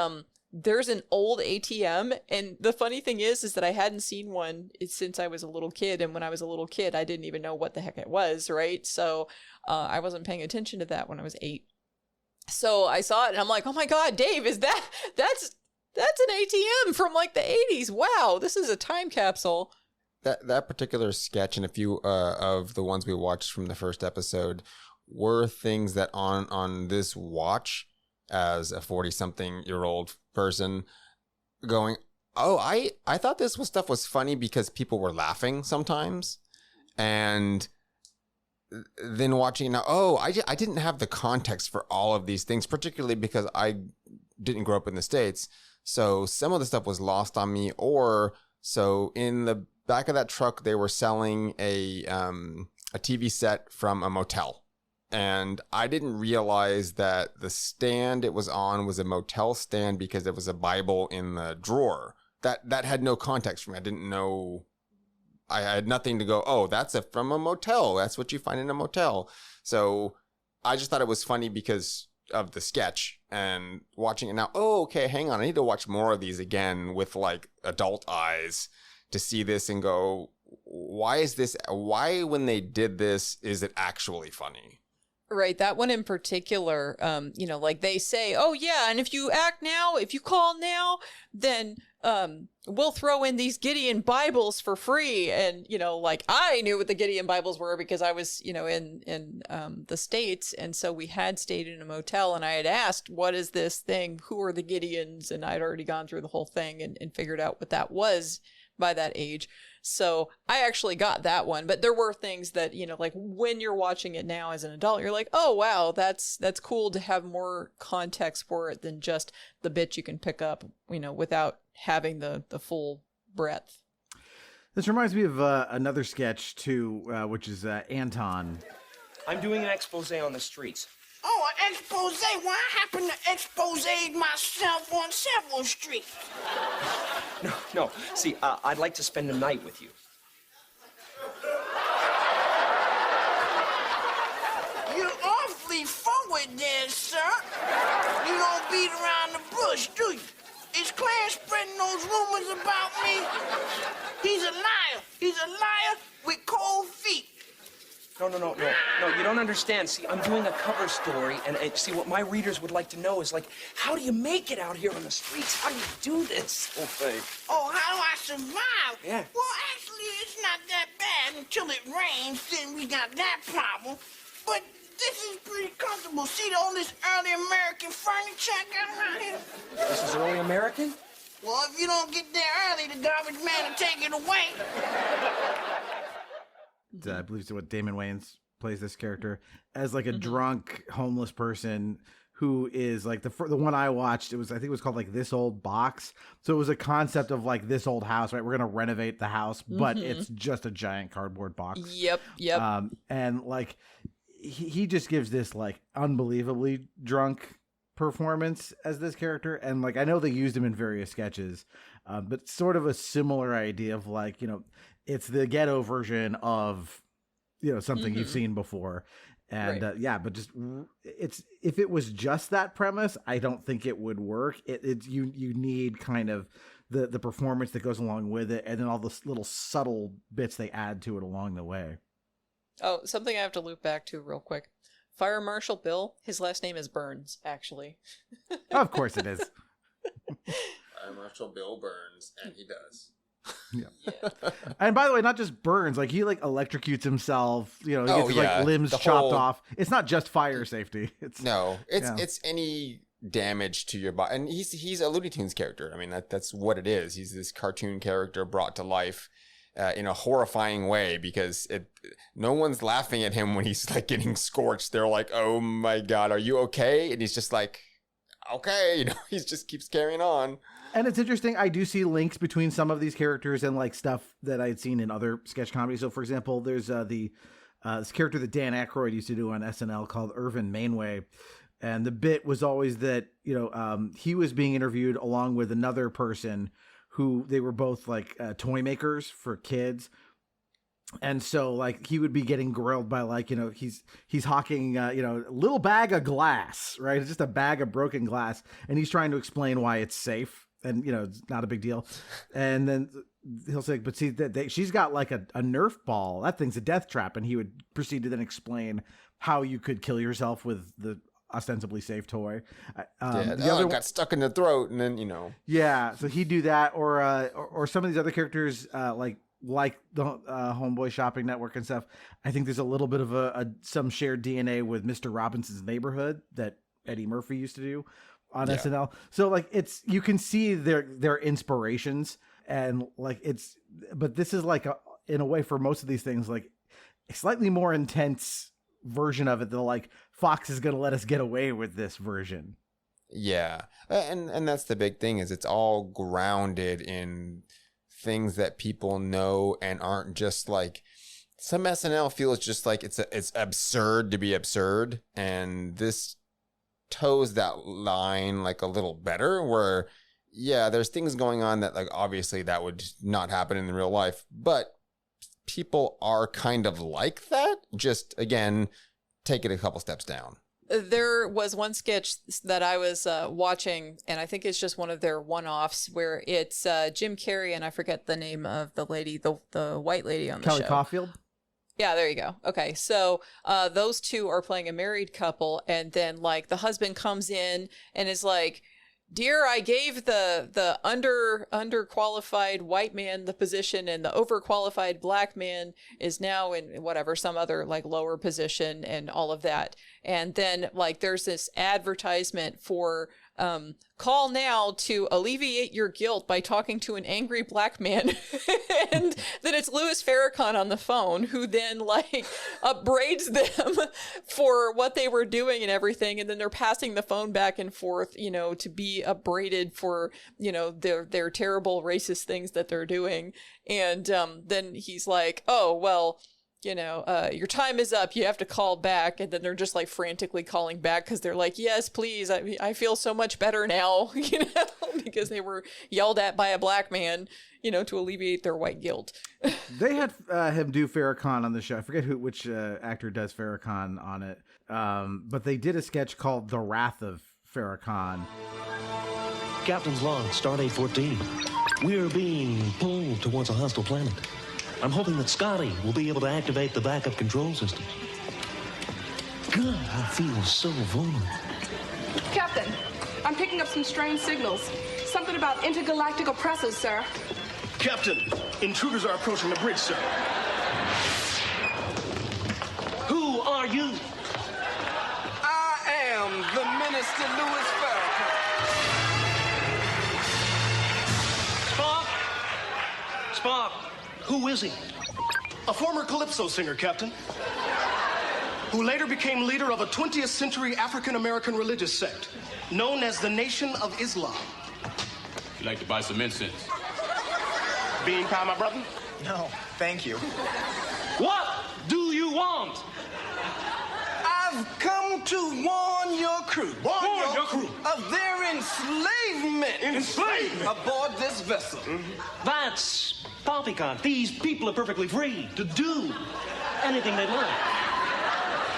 there's an old ATM, and the funny thing is that I hadn't seen one since I was a little kid, and when I was a little kid, I didn't even know what the heck it was, right? So I wasn't paying attention to that when I was 8. So I saw it, and I'm like, oh my God, Dave, that's an ATM from like the 80s. Wow, this is a time capsule. That particular sketch and a few of the ones we watched from the first episode were things that on this watch, as a 40-something-year-old person, going, oh, I thought this stuff was funny because people were laughing sometimes, and then watching now, oh, I didn't have the context for all of these things, particularly because I didn't grow up in the States, so some of the stuff was lost on me. Or so in the back of that truck, they were selling a TV set from a motel. And I didn't realize that the stand it was on was a motel stand because there was a Bible in the drawer. That had no context for me. I didn't know. I had nothing to go, oh, that's from a motel. That's what you find in a motel. So I just thought it was funny because of the sketch, and watching it now, oh, okay, hang on. I need to watch more of these again with like adult eyes to see this and go, why when they did this, is it actually funny? Right, that one in particular, like they say, oh yeah, and if you act now, if you call now, then we'll throw in these Gideon Bibles for free. And, like I knew what the Gideon Bibles were because I was, in the States. And so we had stayed in a motel, and I had asked, what is this thing? Who are the Gideons? And I'd already gone through the whole thing and figured out what that was by that age. So I actually got that one, but there were things that, like when you're watching it now as an adult, you're like, oh, wow, that's cool to have more context for it than just the bit you can pick up, without having the full breadth. This reminds me of another sketch too, which is Anton. I'm doing an expose on the streets. Oh, an expose? Well, I happen to expose myself on several streets. No. See, I'd like to spend a night with you. You're awfully forward there, sir. You don't beat around the bush, do you? Is Clarence spreading those rumors about me? He's a liar. He's a liar with cold feet. No, you don't understand. See, I'm doing a cover story, and see, what my readers would like to know is, like, how do you make it out here on the streets? How do you do this whole thing? Oh, how do I survive? Yeah. Well, actually, it's not that bad until it rains, then we got that problem. But this is pretty comfortable. See all this early American furniture I got around here? This is early American? Well, if you don't get there early, the garbage man will take it away. I believe it's what Damon Wayans plays this character as, like a drunk homeless person who is like the one I watched. I think it was called like This Old Box. So it was a concept of like this old house, right? We're gonna renovate the house, but it's just a giant cardboard box. Yep. And like he just gives this like unbelievably drunk performance as this character, and like I know they used him in various sketches, but sort of a similar idea of like, it's the ghetto version of, something you've seen before. And right. But just if it was just that premise, I don't think it would work. You need kind of the performance that goes along with it, and then all the little subtle bits they add to it along the way. Oh, something I have to loop back to real quick. Fire Marshal Bill, his last name is Burns, actually. Of course it is. Fire Marshal Bill Burns, and he does. Yeah. And by the way, not just burns, like he like electrocutes himself, he gets his, like limbs chopped off. It's not just fire safety. It's any damage to your body. And he's a Looney Tunes character. I mean, that's what it is. He's this cartoon character brought to life in a horrifying way, because no one's laughing at him when he's like getting scorched. They're like, oh my God, are you okay? And he's just like, okay, he just keeps carrying on. And it's interesting. I do see links between some of these characters and like stuff that I had seen in other sketch comedy. So, for example, there's this character that Dan Aykroyd used to do on SNL called Irvin Mainway. And the bit was always that, he was being interviewed along with another person who they were both like toy makers for kids. And so like he would be getting grilled by like, he's hawking, a little bag of glass, right? It's just a bag of broken glass. And he's trying to explain why it's safe. And, it's not a big deal. And then he'll say, but see, she's got like a Nerf ball. That thing's a death trap. And he would proceed to then explain how you could kill yourself with the ostensibly safe toy. The other got stuck in the throat, and then Yeah, so he'd do that, or some of these other characters, like the Homeboy Shopping Network and stuff. I think there's a little bit of some shared DNA with Mr. Robinson's Neighborhood that Eddie Murphy used to do on SNL. So like you can see their inspirations, and like but this is like in a way for most of these things like a slightly more intense version of it. They're like, Fox is going to let us get away with this version. Yeah. And that's the big thing, is it's all grounded in things that people know and aren't just like, some SNL feels just like it's absurd to be absurd. And this toes that line like a little better, where, yeah, there's things going on that like, obviously that would not happen in real life, but people are kind of like that. Just, again, take it a couple steps down. There was one sketch that I was watching, and I think it's just one of their one-offs, where it's Jim Carrey, and I forget the name of the lady, the white lady on the show. Kelly Caulfield? Yeah, there you go. Okay, so those two are playing a married couple, and then like the husband comes in and is like, "Dear, I gave the underqualified white man the position, and the overqualified black man is now in whatever, some other like lower position," and all of that. And then like there's this advertisement for call now to alleviate your guilt by talking to an angry black man. And then it's Louis Farrakhan on the phone, who then like upbraids them for what they were doing and everything. And then they're passing the phone back and forth, to be upbraided for, their terrible racist things that they're doing. And then he's like, "Oh, well, your time is up. You have to call back." And then they're just like frantically calling back because they're like, "Yes, please. I feel so much better now," because they were yelled at by a black man, to alleviate their white guilt. They had him do Farrakhan on the show. I forget which actor does Farrakhan on it. But they did a sketch called The Wrath of Farrakhan. Captain's log, stardate 14. We're being pulled towards a hostile planet. I'm hoping that Scotty will be able to activate the backup control system. God, I feel so vulnerable. Captain, I'm picking up some strange signals. Something about intergalactic oppressors, sir. Captain, intruders are approaching the bridge, sir. Who are you? I am the Minister Louis Farrakhan. Spock, who is he? A former Calypso singer, Captain, who later became leader of a 20th century African-American religious sect known as the Nation of Islam. You like to buy some incense? Bean pie, my brother? No, thank you. What do you want? I've come to warn your crew. Warn your crew of their enslavement. Enslavement? Aboard this vessel. That's poppycock. These people are perfectly free to do anything they like.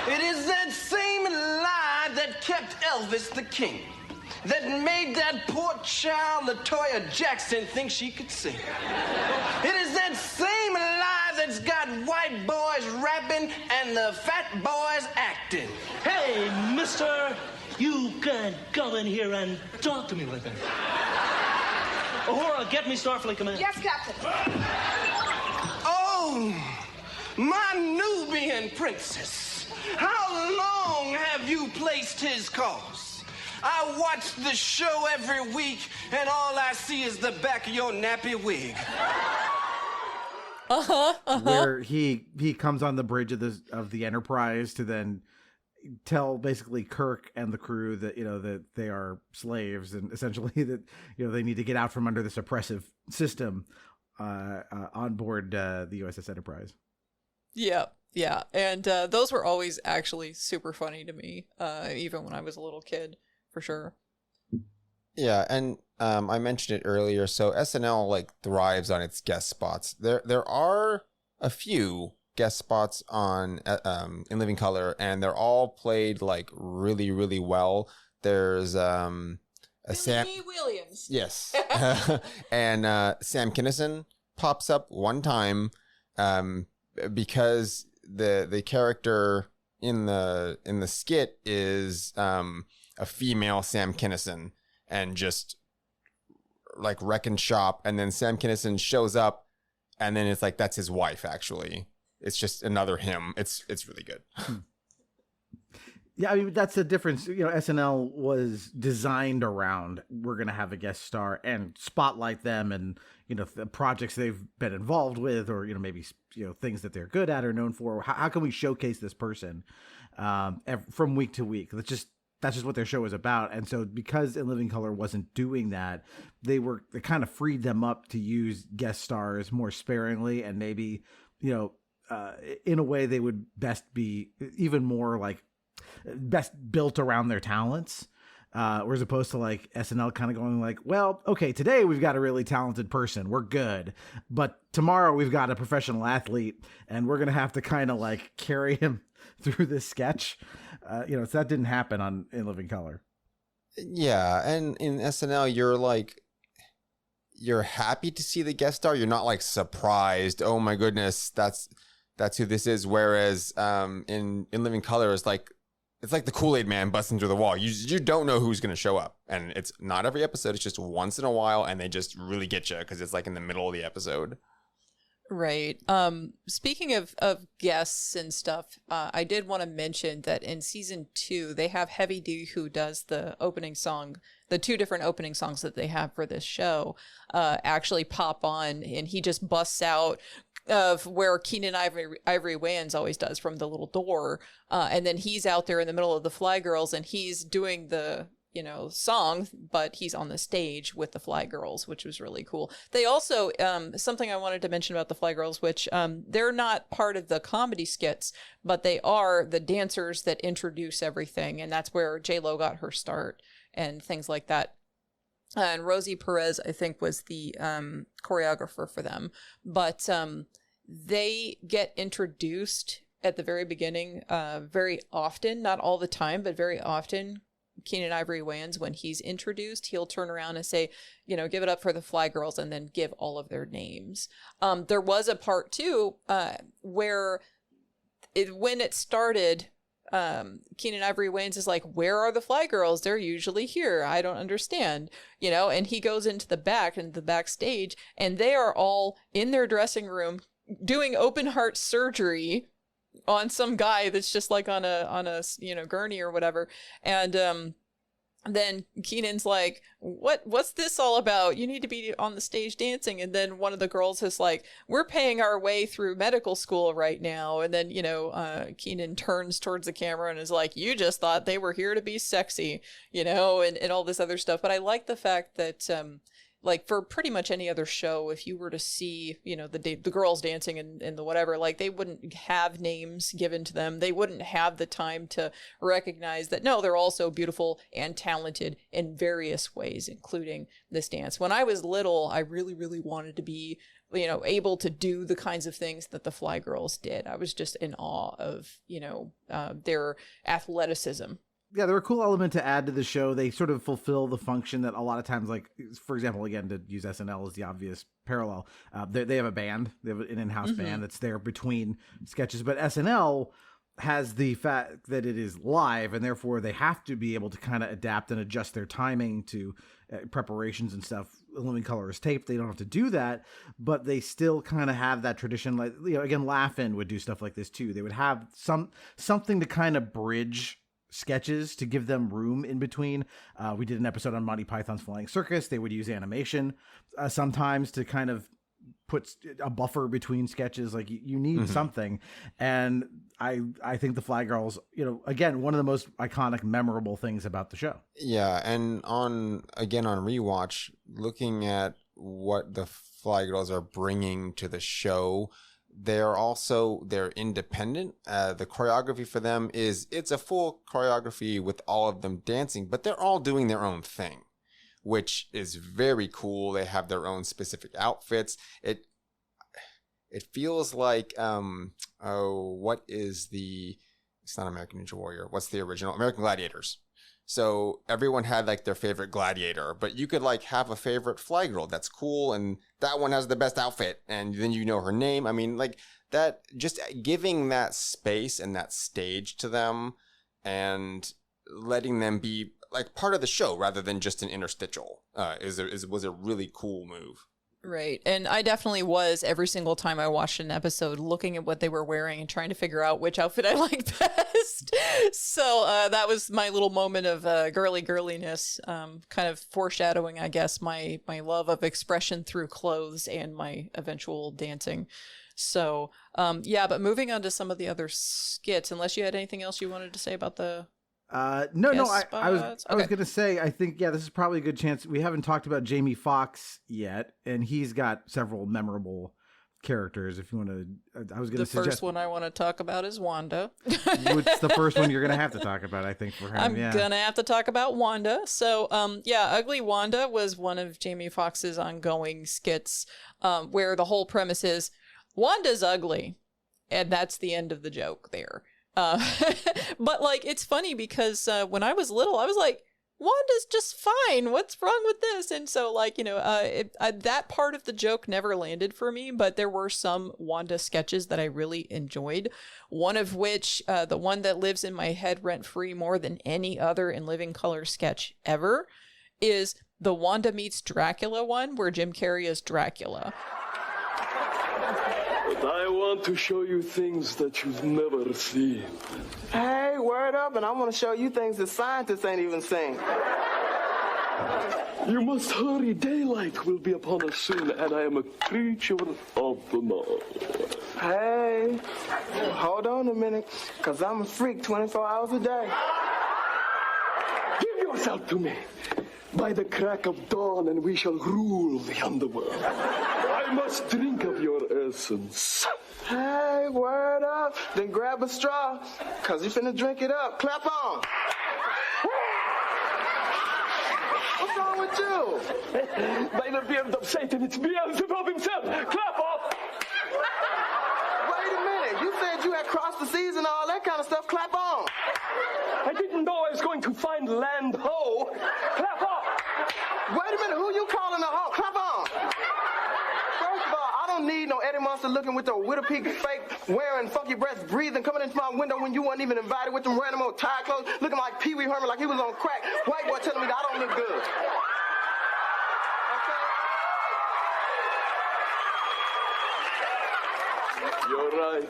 It is that same lie that kept Elvis the king, that made that poor child LaToya Jackson think she could sing. It is that same lie that's got white boys rapping and the fat boys acting. Hey, mister, you can't come in here and talk to me like that. Uhura, get me Starfleet Command. Yes, Captain. Oh, my Nubian princess, how long have you placed his cause? I watch the show every week, and all I see is the back of your nappy wig. Where he comes on the bridge of the Enterprise to then, tell basically Kirk and the crew that, that they are slaves and essentially that, they need to get out from under this oppressive system on board the USS Enterprise. Yeah. Yeah. And those were always actually super funny to me, even when I was a little kid, for sure. Yeah, and I mentioned it earlier. So SNL like thrives on its guest spots. There are a few guest spots on in Living Color, and they're all played like really, really well. There's Sam Williams. Yes, and Sam Kinison pops up one time because the character in the skit is a female Sam Kinison. And just like wrecking shop, and then Sam Kinison shows up, and then it's like that's his wife. Actually, it's just another him. It's really good. Yeah, I mean that's the difference. SNL was designed around we're gonna have a guest star and spotlight them, and the projects they've been involved with, or maybe things that they're good at or known for. How can we showcase this person from week to week? That's just what their show is about. And so because In Living Color wasn't doing that, they kind of freed them up to use guest stars more sparingly, and maybe, in a way they would best be even more like best built around their talents. Whereas opposed to like SNL kind of going like, well, okay, today we've got a really talented person. We're good. But tomorrow we've got a professional athlete and we're going to have to kind of like carry him through this sketch. So that didn't happen in Living Color. Yeah. And in SNL, you're happy to see the guest star. You're not like surprised. Oh my goodness, that's who this is. Whereas in Living Color, it's like the Kool-Aid man busting through the wall. You don't know who's going to show up. And it's not every episode. It's just once in a while. And they just really get you because it's like in the middle of the episode. Right. Speaking of guests and stuff, I did want to mention that in season 2, they have Heavy D, who does the opening song, the 2 different opening songs that they have for this show, actually pop on, and he just busts out of where Keenan Ivory Wayans always does from the little door. And then he's out there in the middle of the Fly Girls and he's doing the, song, but he's on the stage with the Fly Girls, which was really cool. They also, something I wanted to mention about the Fly Girls, which they're not part of the comedy skits, but they are the dancers that introduce everything. And that's where J-Lo got her start and things like that. And Rosie Perez, I think, was the choreographer for them. But they get introduced at the very beginning very often, not all the time, but very often. Keenan Ivory Wayans, when he's introduced, he'll turn around and say, give it up for the Fly Girls, and then give all of their names. There was a part too where when it started, Keenan Ivory Wayans is like, where are the Fly Girls? They're usually here. I don't understand, and he goes into the backstage, and they are all in their dressing room doing open heart surgery on some guy that's just like on a gurney or whatever. And then Keenan's like, what's this all about? You need to be on the stage dancing. And then one of the girls is like, we're paying our way through medical school right now. And then, Keenan turns towards the camera and is like, you just thought they were here to be sexy, and all this other stuff. But I like the fact that, like for pretty much any other show, if you were to see, the girls dancing in the whatever, like they wouldn't have names given to them. They wouldn't have the time to recognize that, no, they're also beautiful and talented in various ways, including this dance. When I was little, I really, really wanted to be, able to do the kinds of things that the Fly Girls did. I was just in awe of, their athleticism. Yeah, they're a cool element to add to the show. They sort of fulfill the function that a lot of times, like, for example, again, to use SNL as the obvious parallel, they have a band. They have an in-house band that's there between sketches. But SNL has the fact that it is live, and therefore they have to be able to kind of adapt and adjust their timing to preparations and stuff. Living Color is taped. They don't have to do that, but they still kind of have that tradition. Like, again, Laugh-In would do stuff like this too. They would have something to kind of bridge sketches to give them room in between. We did an episode on Monty Python's Flying Circus. They would use animation sometimes to kind of puts a buffer between sketches. Like you need something. And I think the Fly Girls, again, one of the most iconic, memorable things about the show. Yeah. And on rewatch, looking at what the Fly Girls are bringing to the show, they're independent. The choreography for them it's a full choreography with all of them dancing, but they're all doing their own thing, which is very cool. They have their own specific outfits. It feels like it's not American Ninja Warrior. What's the original? American Gladiators. So everyone had like their favorite gladiator, but you could like have a favorite Fly Girl that's cool, and that one has the best outfit, and then you know her name. I mean, like that, just giving that space and that stage to them and letting them be like part of the show rather than just an interstitial was a really cool move. Right. And I definitely was, every single time I watched an episode, looking at what they were wearing and trying to figure out which outfit I liked best. So that was my little moment of girliness, kind of foreshadowing, I guess, my love of expression through clothes and my eventual dancing. So, but moving on to some of the other skits, unless you had anything else you wanted to say about the... No, I was going to say, I think, this is probably a good chance. We haven't talked about Jamie Foxx yet, and he's got several memorable characters. If you want to, I was going to suggest... The first one I want to talk about is Wanda. Which the first one you're going to have to talk about, I think, for him. I'm going to have to talk about Wanda. So, Ugly Wanda was one of Jamie Foxx's ongoing skits, where the whole premise is, Wanda's ugly, and that's the end of the joke there. But like, it's funny because when I was little, I was like, Wanda's just fine. What's wrong with this? And so like, that part of the joke never landed for me, but there were some Wanda sketches that I really enjoyed. One of which, the one that lives in my head rent free more than any other in Living Color sketch ever, is the Wanda meets Dracula one, where Jim Carrey is Dracula. But I want to show you things that you've never seen. Hey, word up, and I want to show you things that scientists ain't even seen. You must hurry. Daylight will be upon us soon, and I am a creature of the night. Hey, hold on a minute, because I'm a freak 24 hours a day. Give yourself to me. By the crack of dawn, and we shall rule the underworld. I must drink of your essence. Hey, word up. Then grab a straw, because you finna drink it up. Clap on. What's wrong with you? By the beard of Satan, it's Beelzebub himself. Clap off. Wait a minute. You said you had crossed the seas and all that kind of stuff. Clap on. I didn't know I was going to find land ho. Clap off. Wait a minute. Who you calling a hoe? Clap on. First of all, I don't need no Eddie Monster looking with the Widow Peak fake, wearing funky breaths, breathing, coming into my window when you weren't even invited with them random old tie clothes, looking like Pee Wee Herman, like he was on crack. White boy telling me that I don't look good. Okay? You're right.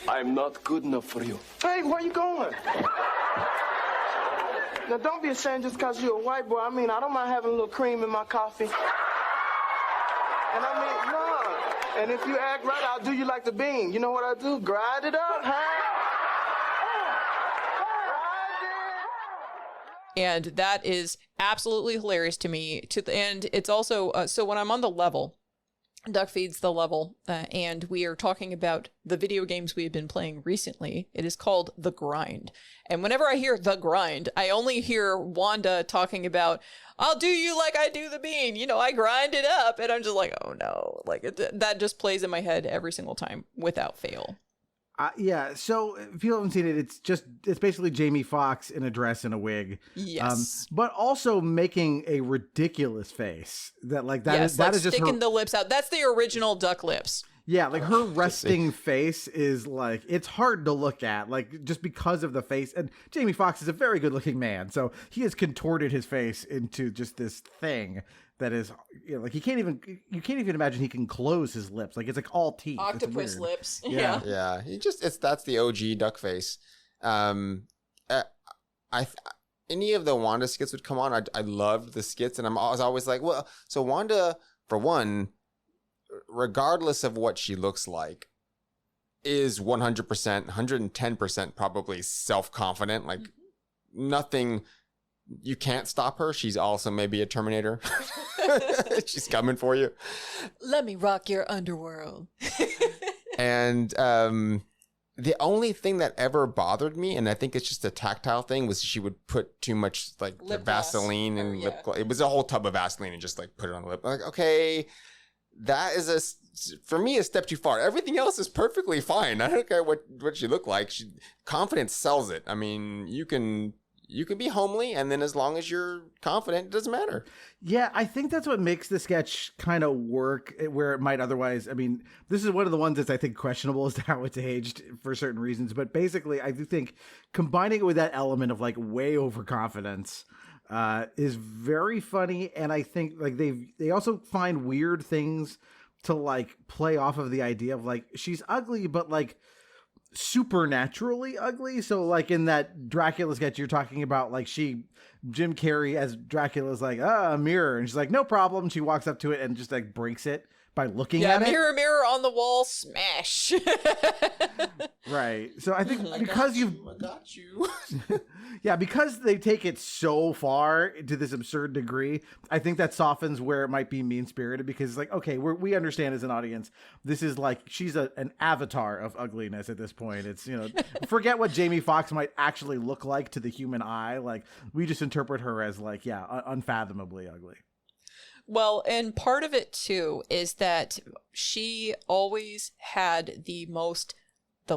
I'm not good enough for you. Hey, where you going? Now, don't be ashamed just because you're a white boy. I mean, I don't mind having a little cream in my coffee. And I mean, no. And if you act right, I'll do you like the bean. You know what I do? Grind it up, huh? And that is absolutely hilarious to me. And it's also, so when I'm on the level, Duck feeds the level, and we are talking about the video games we have been playing recently. It is called The Grind. And whenever I hear The Grind, I only hear Wanda talking about, I'll do you like I do the bean. You I grind it up. And I'm just like, oh no. Like that just plays in my head every single time without fail. So if you haven't seen it, it's basically Jamie Foxx in a dress and a wig. Yes. But also making a ridiculous face that is just sticking her... the lips out. That's the original duck lips. Yeah, like her resting face is like, it's hard to look at, like just because of the face. And Jamie Foxx is a very good looking man. So he has contorted his face into just this thing that is, like you can't even imagine he can close his lips. Like it's like all teeth. Octopus lips. Yeah. Yeah. That's the OG duck face. Any of the Wanda skits would come on. I loved the skits, and I was always like, well, so Wanda, for one, regardless of what she looks like, is 100%, 110% probably self-confident. Like nothing, you can't stop her. She's also maybe a Terminator. She's coming for you. Let me rock your underworld. And the only thing that ever bothered me, and I think it's just a tactile thing, was she would put too much like the Vaseline and lip gloss. It was a whole tub of Vaseline and just like put it on the lip. Like, okay, that is for me a step too far. Everything else is perfectly fine. I don't care what she looked like. Confidence sells it. I mean, you can be homely, and then as long as you're confident, it doesn't matter. Yeah, I think that's what makes the sketch kind of work where it might otherwise. I mean, this is one of the ones that's, I think, questionable as to how it's aged for certain reasons. But basically, I do think combining it with that element of like way overconfidence is very funny. And I think like they also find weird things to like play off of the idea of like, she's ugly, but like supernaturally ugly. So like in that Dracula sketch you're talking about, like Jim Carrey as Dracula is like, a mirror, and she's like, no problem. She walks up to it and just like breaks it by looking at it. Mirror, mirror on the wall, smash. Right. So I think because I got you. Yeah, because they take it so far to this absurd degree, I think that softens where it might be mean-spirited, because it's like, okay, we understand as an audience, this is like, she's an avatar of ugliness at this point. It's, forget what Jamie Foxx might actually look like to the human eye. Like, we just interpret her as like, unfathomably ugly. Well, and part of it too is that she always had the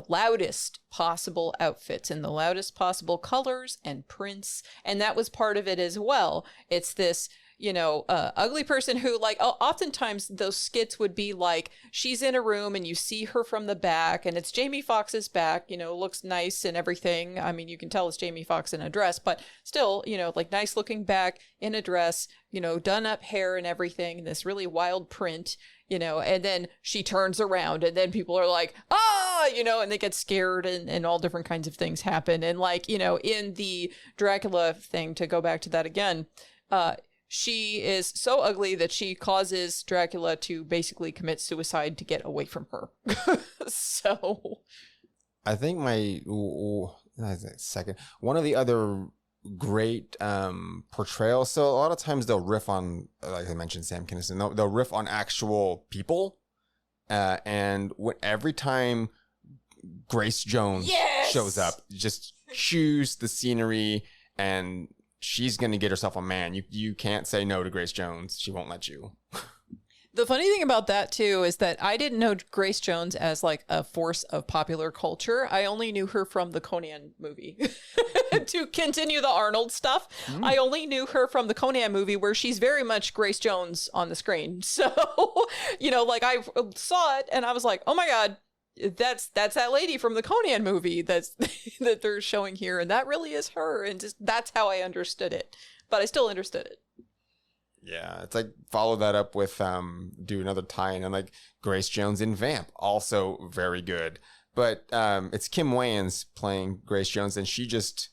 loudest possible outfits and the loudest possible colors and prints. And that was part of it as well. It's this, ugly person who, like, oftentimes those skits would be like, she's in a room and you see her from the back and it's Jamie Foxx's back, looks nice and everything. I mean, you can tell it's Jamie Foxx in a dress, but still, like nice looking back in a dress, done up hair and everything, this really wild print, and then she turns around and then people are like, and they get scared and all different kinds of things happen. And like, in the Dracula thing, to go back to that again, she is so ugly that she causes Dracula to basically commit suicide to get away from her. So I think one of the other great portrayals, so a lot of times they'll riff on, like I mentioned, Sam Kinison, they'll riff on actual people, and every time Grace Jones shows up, just choose the scenery, and she's gonna get herself a man. You can't say no to Grace Jones. She won't let you. The funny thing about that too is that I didn't know Grace Jones as like a force of popular culture. I only knew her from the Conan movie. To continue the Arnold stuff, I only knew her from the Conan movie, where she's very much Grace Jones on the screen. So, like I saw it and I was like, oh my God, that's that lady from the Conan movie that they're showing here, and that really is her, and just that's how I understood it. But I still understood it. Yeah, it's like follow that up with do another tie-in, and like Grace Jones in Vamp, also very good. But it's Kim Wayans playing Grace Jones, and she just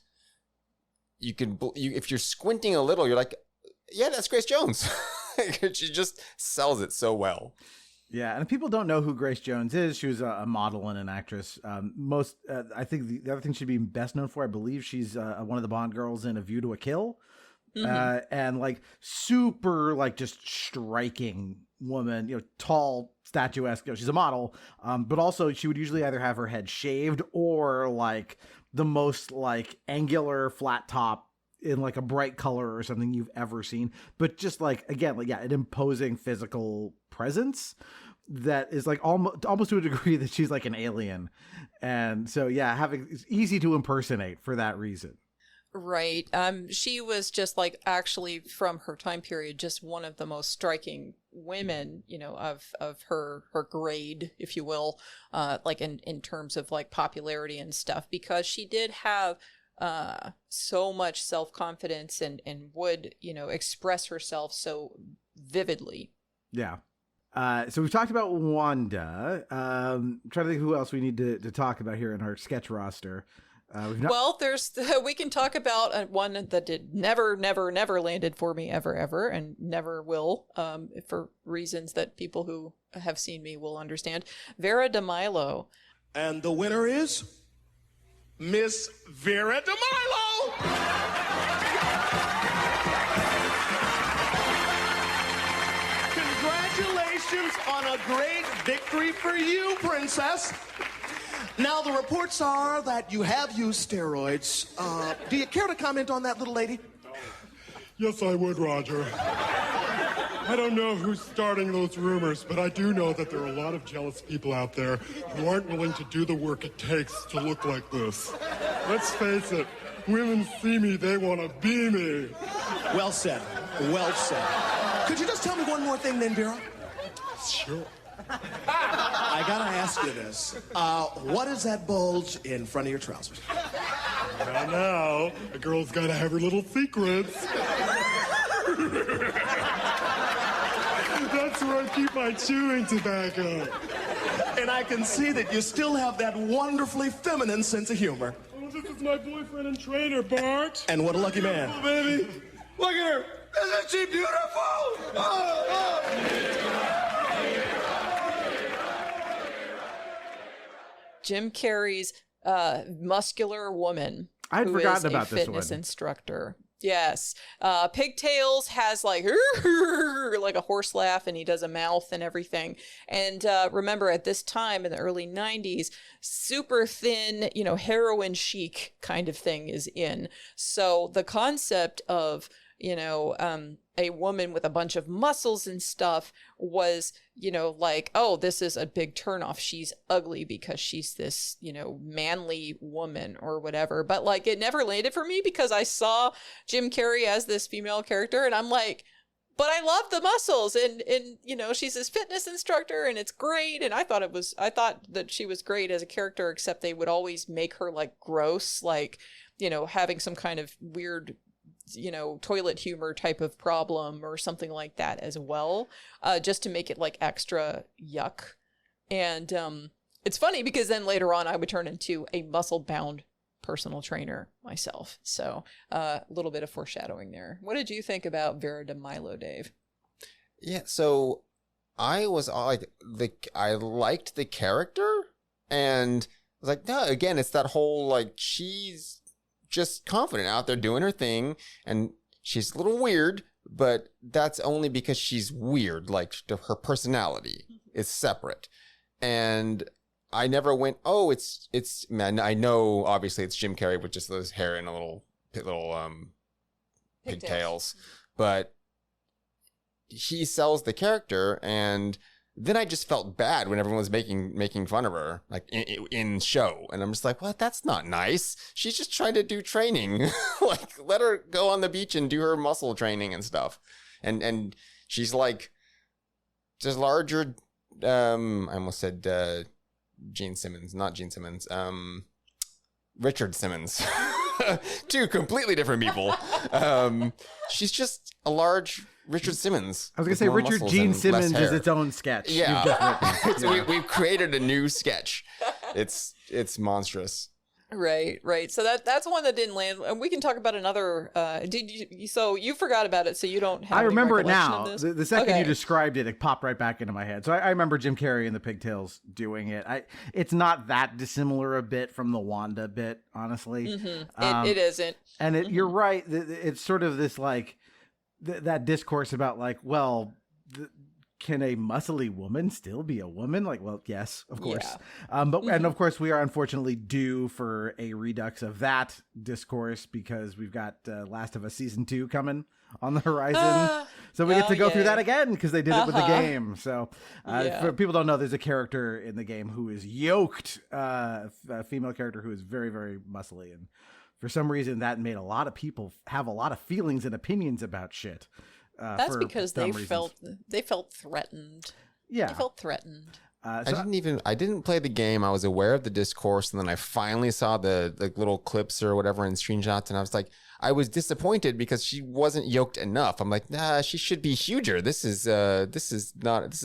if you're squinting a little, you're like, yeah, that's Grace Jones. She just sells it so well. Yeah, and if people don't know who Grace Jones is, she was a model and an actress. I think the other thing she'd be best known for, I believe she's one of the Bond girls in A View to a Kill. And like super like just striking woman, tall, statuesque. She's a model, but also she would usually either have her head shaved or like the most like angular flat top in like a bright color or something you've ever seen. But just like, again, like, an imposing physical presence that is like almost to a degree that she's like an alien. And so, it's easy to impersonate for that reason. Right. She was just like, actually from her time period, just one of the most striking women, of her grade, if you will, like in terms of like popularity and stuff, because she did have so much self-confidence and would, express herself so vividly. Yeah. So we've talked about Wanda. Trying to think who else we need to talk about here in our sketch roster. Well, we can talk about one that did never landed for me ever, and never will, for reasons that people who have seen me will understand. Vera DeMilo. And the winner is Miss Vera DeMilo. Congratulations on a great victory for you, Princess. Now, the reports are that you have used steroids. Do you care to comment on that, little lady? Yes, I would, Roger. I don't know who's starting those rumors, but I do know that there are a lot of jealous people out there who aren't willing to do the work it takes to look like this. Let's face it, women see me, they want to be me. Well said. Well said. Could you just tell me one more thing then, Vera? Sure. I gotta ask you this. What is that bulge in front of your trousers? Now, a girl's gotta have her little secrets. That's where I keep my chewing tobacco. And I can see that you still have that wonderfully feminine sense of humor. Oh, this is my boyfriend and trainer, Bart. And what a lucky man. Oh, baby. Look at her. Isn't she beautiful? Jim Carrey's muscular woman. I'd who forgotten is about a this fitness one. instructor. Yes. Pigtails, has like a horse laugh, and he does a mouth and everything. And remember, at this time in the early 90s, super thin, heroin chic kind of thing is in. So the concept of, a woman with a bunch of muscles and stuff was, like, oh, this is a big turnoff. She's ugly because she's this, manly woman or whatever. But like, it never landed for me because I saw Jim Carrey as this female character, and I'm like, but I love the muscles, and she's this fitness instructor, and it's great. And I thought that she was great as a character, except they would always make her like gross, like, having some kind of weird, toilet humor type of problem or something like that as well, just to make it like extra yuck. And it's funny because then later on I would turn into a muscle-bound personal trainer myself. So a little bit of foreshadowing there. What did you think about Vera DeMilo, Dave? Yeah, so I was I liked the character, and I was like, no, again, it's that whole like she's just confident out there doing her thing, and she's a little weird, but that's only because she's weird. Like her personality is separate, and I never went, oh, it's man. I know obviously it's Jim Carrey with just those hair and a little pigtails, but he sells the character, and then I just felt bad when everyone was making fun of her, like in show. And I'm just like, well, that's not nice. She's just trying to do training. Like, let her go on the beach and do her muscle training and stuff. And she's like, just larger, I almost said Gene Simmons, not Gene Simmons, Richard Simmons. Two completely different people. She's just a large Richard Simmons. I was going to say Richard Gene Simmons is its own sketch. Yeah. We've created a new sketch. It's monstrous. Right. So that's one that didn't land. And we can talk about another. So you forgot about it, so you don't have. I any remember it recollection now. of this? The second Okay. you described it, it popped right back into my head. So I remember Jim Carrey and the pigtails doing it. It's not that dissimilar a bit from the Wanda bit, honestly. Mm-hmm. It isn't. And you're right. It's sort of this like that discourse about like, well, can a muscly woman still be a woman? Like, well, yes, of course. Yeah. And of course we are unfortunately due for a redux of that discourse because we've got Last of Us Season 2 coming on the horizon. So we get to go through that again because they did it with the game. So for people who don't know, there's a character in the game who is yoked, a female character who is very, very muscly. And for some reason that made a lot of people have a lot of feelings and opinions about shit. That's because they felt threatened. Yeah. They felt threatened. I didn't play the game. I was aware of the discourse, and then I finally saw the little clips or whatever and screenshots, and I was like, I was disappointed because she wasn't yoked enough. I'm like, nah, she should be huger. This is a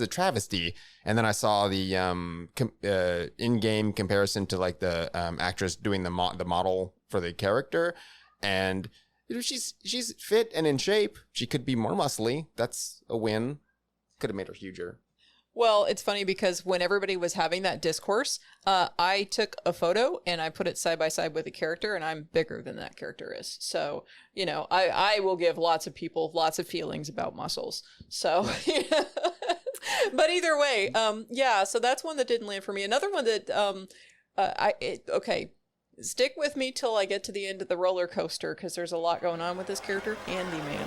travesty. And then I saw the in-game comparison to like the actress doing the model for the character, and she's fit and in shape. She could be more muscly. That's a win. Could have made her huger. Well, it's funny because when everybody was having that discourse, I took a photo and I put it side by side with the character, and I'm bigger than that character is. So, I will give lots of people lots of feelings about muscles. So, but either way, so that's one that didn't land for me. Another one that, okay, stick with me till I get to the end of the roller coaster because there's a lot going on with this character, Handyman.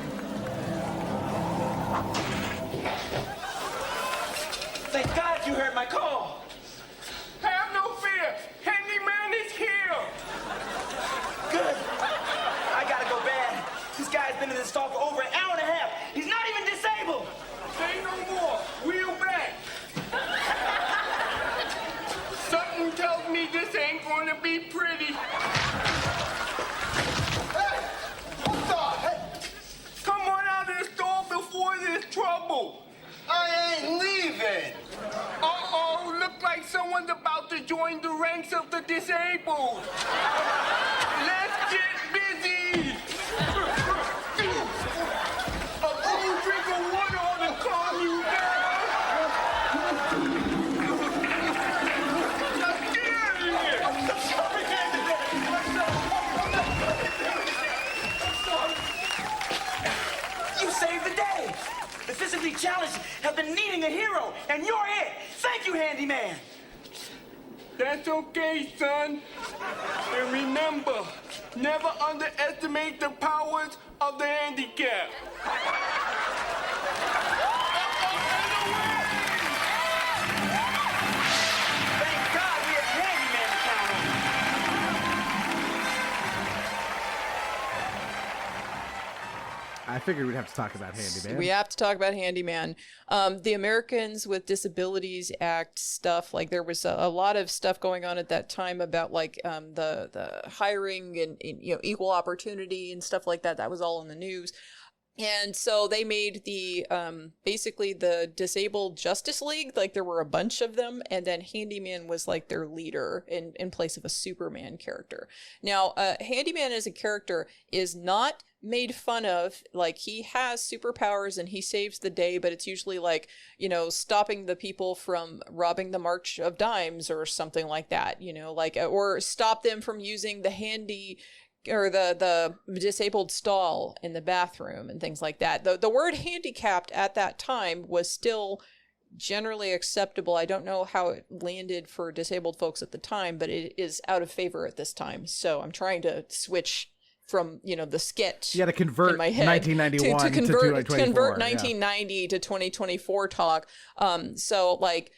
Thank God you heard my call. Have no fear. Handyman is here. Good. I gotta go bad. This guy's been in this stall for over an hour and a half. He's not even disabled. Say no more. Wheel back. Something tells me this ain't gonna be pretty. Hey, what the heck? Come on out of the stall before there's trouble. I ain't leaving. Uh-oh, look like someone's about to join the ranks of the disabled. Let's get busy. A cool drink of water ought to calm you down. Let's get out of here. I'm sorry, you saved the day. The physically challenged have been needing a hero, and you're it. Thank you, Handyman. That's okay, son. And remember, never underestimate the powers of the handicapped. Thank God we have Handyman to count on. I figured we'd have to talk about Handyman. We have to talk about Handyman. The Americans with Disabilities Act stuff, like there was a lot of stuff going on at that time about like the hiring and equal opportunity and stuff like that. That was all in the news. And so they made the basically the Disabled Justice League, like there were a bunch of them, and then Handyman was like their leader in place of a Superman character. Now, Handyman as a character is not made fun of. Like he has superpowers and he saves the day, but it's usually like, stopping the people from robbing the March of Dimes or something like that, like, or stop them from using the handy or the disabled stall in the bathroom and things like that. The word handicapped at that time was still generally acceptable. I don't know how it landed for disabled folks at the time, but it is out of favor at this time. So I'm trying to switch from the sketch. You got to convert in my head 1991 to convert 1990 to 2024 talk. So like,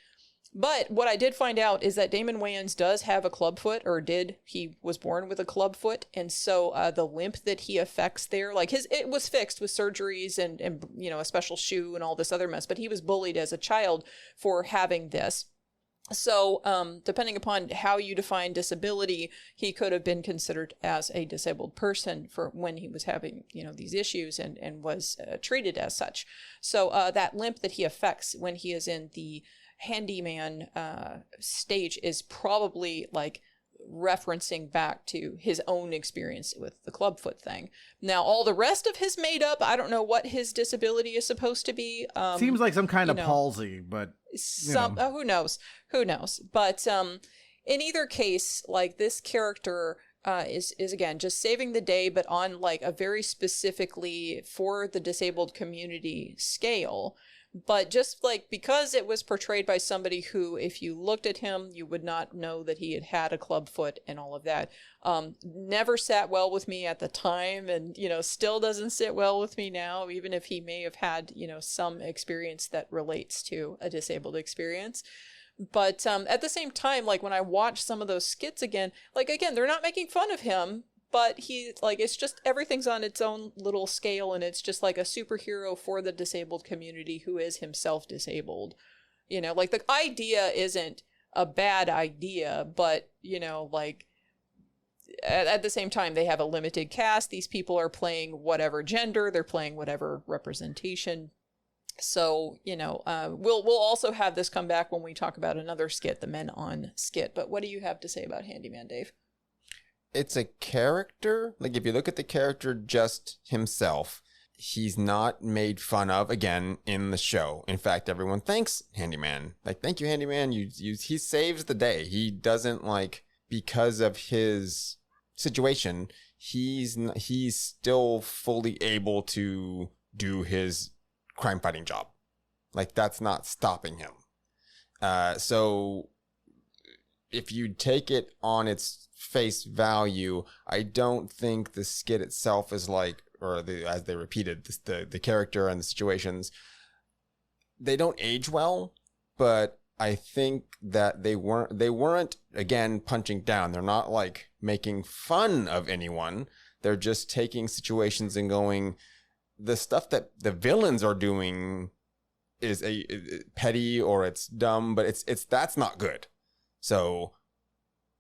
but what I did find out is that Damon Wayans does have a clubfoot, or did. He was born with a clubfoot, and so the limp that he affects there, like it was fixed with surgeries and a special shoe and all this other mess. But he was bullied as a child for having this. So, depending upon how you define disability, he could have been considered as a disabled person for when he was having, these issues and was treated as such. So, that limp that he affects when he is in the handyman stage is probably like referencing back to his own experience with the clubfoot thing. Now, all the rest of his made up, I don't know what his disability is supposed to be. Seems like some kind of palsy, but who knows? But in either case, like this character is again just saving the day, but on like a very specifically for the disabled community scale. But just like because it was portrayed by somebody who, if you looked at him, you would not know that he had a clubfoot and all of that. Never sat well with me at the time, and still doesn't sit well with me now, even if he may have had some experience that relates to a disabled experience. But at the same time, like when I watch some of those skits again, they're not making fun of him. But it's just everything's on its own little scale, and it's just like a superhero for the disabled community who is himself disabled. You know, like the idea isn't a bad idea, but, you know, like at the same time, they have a limited cast. These people are playing whatever gender, they're playing whatever representation. So, you know, we'll also have this come back when we talk about another skit, the Men On skit. But what do you have to say about Handyman, Dave? It's a character. Like, if you look at the character just himself, he's not made fun of again in the show. In fact, everyone thanks Handyman. Like, thank you, Handyman. He saves the day. He doesn't, like, because of his situation, he's still fully able to do his crime fighting job. Like, that's not stopping him. So if you take it on its face value, I don't think the skit itself is like, as they repeated, the character and the situations, they don't age well, but I think that they weren't again punching down. They're not like making fun of anyone. They're just taking situations and going, the stuff that the villains are doing is petty or it's dumb, but it's that's not good. So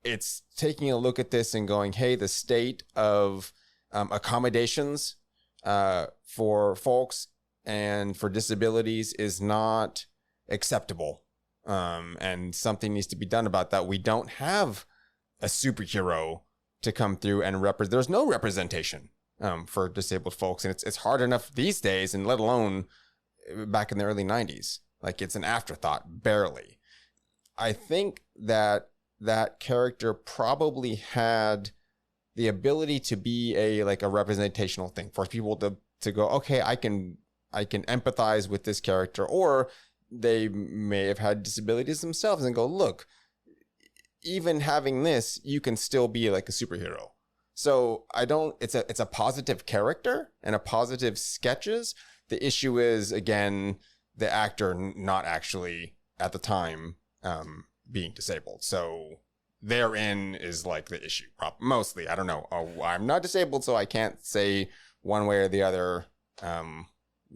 it's taking a look at this and going, hey, the state of accommodations for folks and for disabilities is not acceptable. And something needs to be done about that. We don't have a superhero to come through and represent. There's no representation for disabled folks. And it's hard enough these days, and let alone back in the early 90s. Like, it's an afterthought, barely. I think that character probably had the ability to be a representational thing for people to go, okay, I can empathize with this character, or they may have had disabilities themselves and go, look, even having this, you can still be like a superhero. So it's a positive character and a positive sketches. The issue is, again, the actor not actually at the time being disabled. So therein is like the issue. Mostly, I don't know. I'm not disabled, so I can't say one way or the other.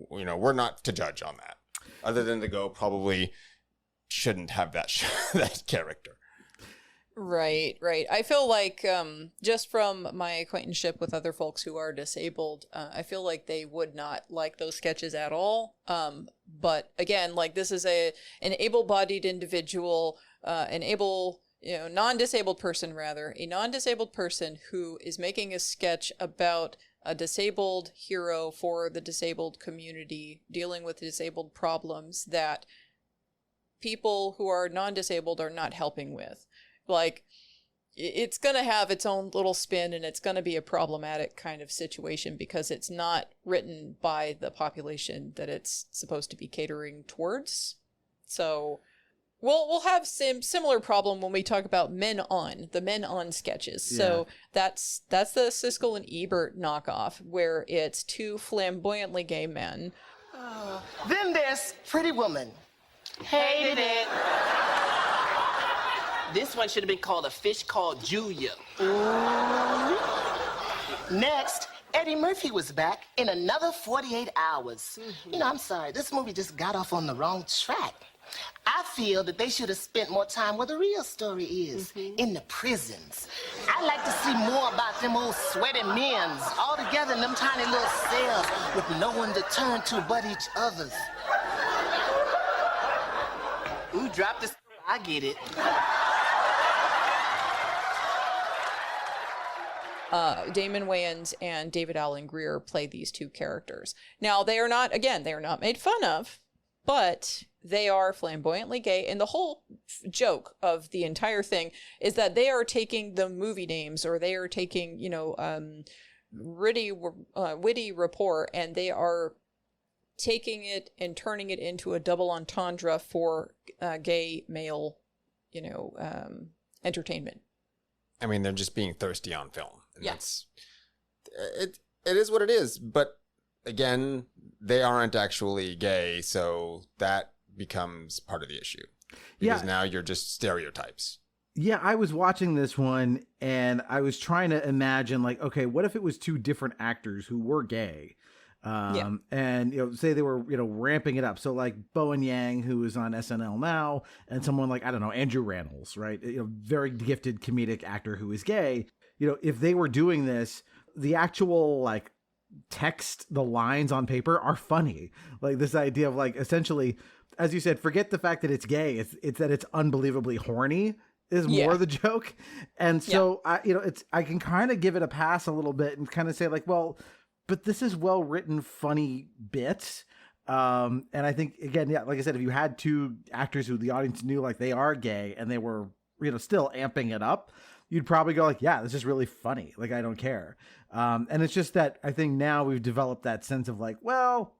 We're not to judge on that. Other than to go, probably shouldn't have that character. Right. I feel like just from my acquaintanceship with other folks who are disabled, I feel like they would not like those sketches at all. But again, like, this is an able-bodied individual, non-disabled person who is making a sketch about a disabled hero for the disabled community, dealing with disabled problems that people who are non-disabled are not helping with. Like, it's going to have its own little spin, and it's going to be a problematic kind of situation because it's not written by the population that it's supposed to be catering towards. So we'll have similar problem when we talk about the Men On sketches. Yeah. So that's the Siskel and Ebert knockoff, where it's two flamboyantly gay men. Then there's Pretty Woman. Hated it. This one should have been called A Fish Called Julia. Ooh. Next, Eddie Murphy was back in another 48 hours. Mm-hmm. I'm sorry, this movie just got off on the wrong track. I feel that they should have spent more time where the real story is, in the prisons. I'd like to see more about them old sweaty men's all together in them tiny little cells with no one to turn to but each other's. Ooh, drop this. I get it. Damon Wayans and David Alan Grier play these two characters. Now, they are not made fun of, but they are flamboyantly gay. And the whole joke of the entire thing is that they are taking the movie names, or they are taking, witty rapport, and they are taking it and turning it into a double entendre for gay male, entertainment. I mean, they're just being thirsty on film. And yes. It is what it is. But again, they aren't actually gay, so that becomes part of the issue. Because now you're just stereotypes. Yeah, I was watching this one and I was trying to imagine, like, okay, what if it was two different actors who were gay? And, say they were, ramping it up. So like Bowen Yang, who is on SNL now, and someone like, I don't know, Andrew Rannells, right? Very gifted comedic actor who is gay. If they were doing this, the actual like text, the lines on paper are funny. Like this idea of like, essentially, as you said, forget the fact that it's gay. It's that it's unbelievably horny is more the joke. And so I can kind of give it a pass a little bit and kind of say like, well, but this is well written, funny bits. And I think, again, like I said, if you had two actors who the audience knew like they are gay and they were, still amping it up, you'd probably go like, yeah, this is really funny. Like, I don't care. And it's just that I think now we've developed that sense of like, well,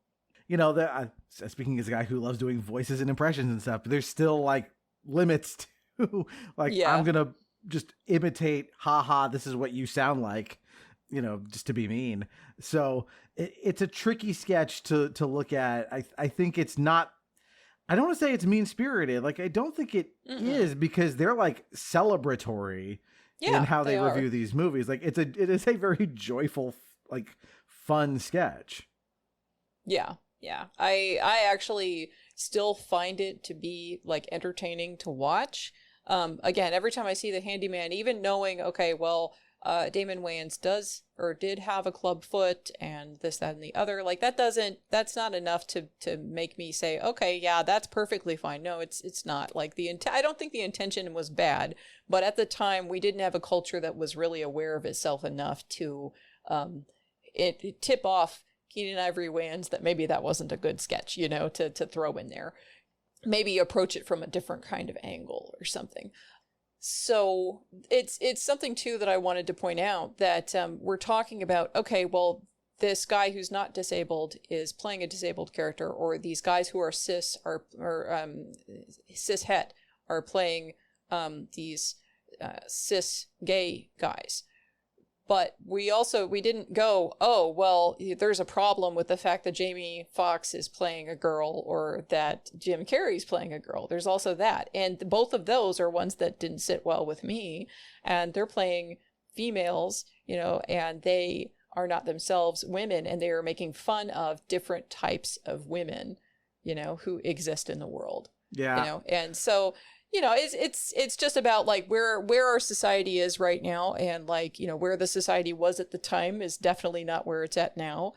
speaking as a guy who loves doing voices and impressions and stuff, but there's still like limits to like, I'm going to just imitate, haha, this is what you sound like. Just to be mean. So it's a tricky sketch to look at. I think it's not, I don't want to say it's mean spirited. Like, I don't think it is, because they're like celebratory in how they review these movies. Like it is a very joyful, like fun sketch. Yeah. Yeah. I actually still find it to be like entertaining to watch. Again, every time I see the handyman, even knowing, okay, well, Damon Wayans did have a club foot and this, that, and the other. Like that's not enough to make me say, okay, yeah, that's perfectly fine. No, it's not. Like I don't think the intention was bad, but at the time we didn't have a culture that was really aware of itself enough to it tip off Keenan Ivory Wayans that maybe that wasn't a good sketch, to throw in there. Maybe approach it from a different kind of angle or something. So it's something too that I wanted to point out, that we're talking about, okay, well, this guy who's not disabled is playing a disabled character, or these guys who are cis or cis-het are playing these cis gay guys. But we didn't go, oh, well, there's a problem with the fact that Jamie Foxx is playing a girl or that Jim Carrey's playing a girl. There's also that. And both of those are ones that didn't sit well with me. And they're playing females, and they are not themselves women. And they are making fun of different types of women, who exist in the world. Yeah. And so... it's just about like where our society is right now, and like, where the society was at the time is definitely not where it's at now.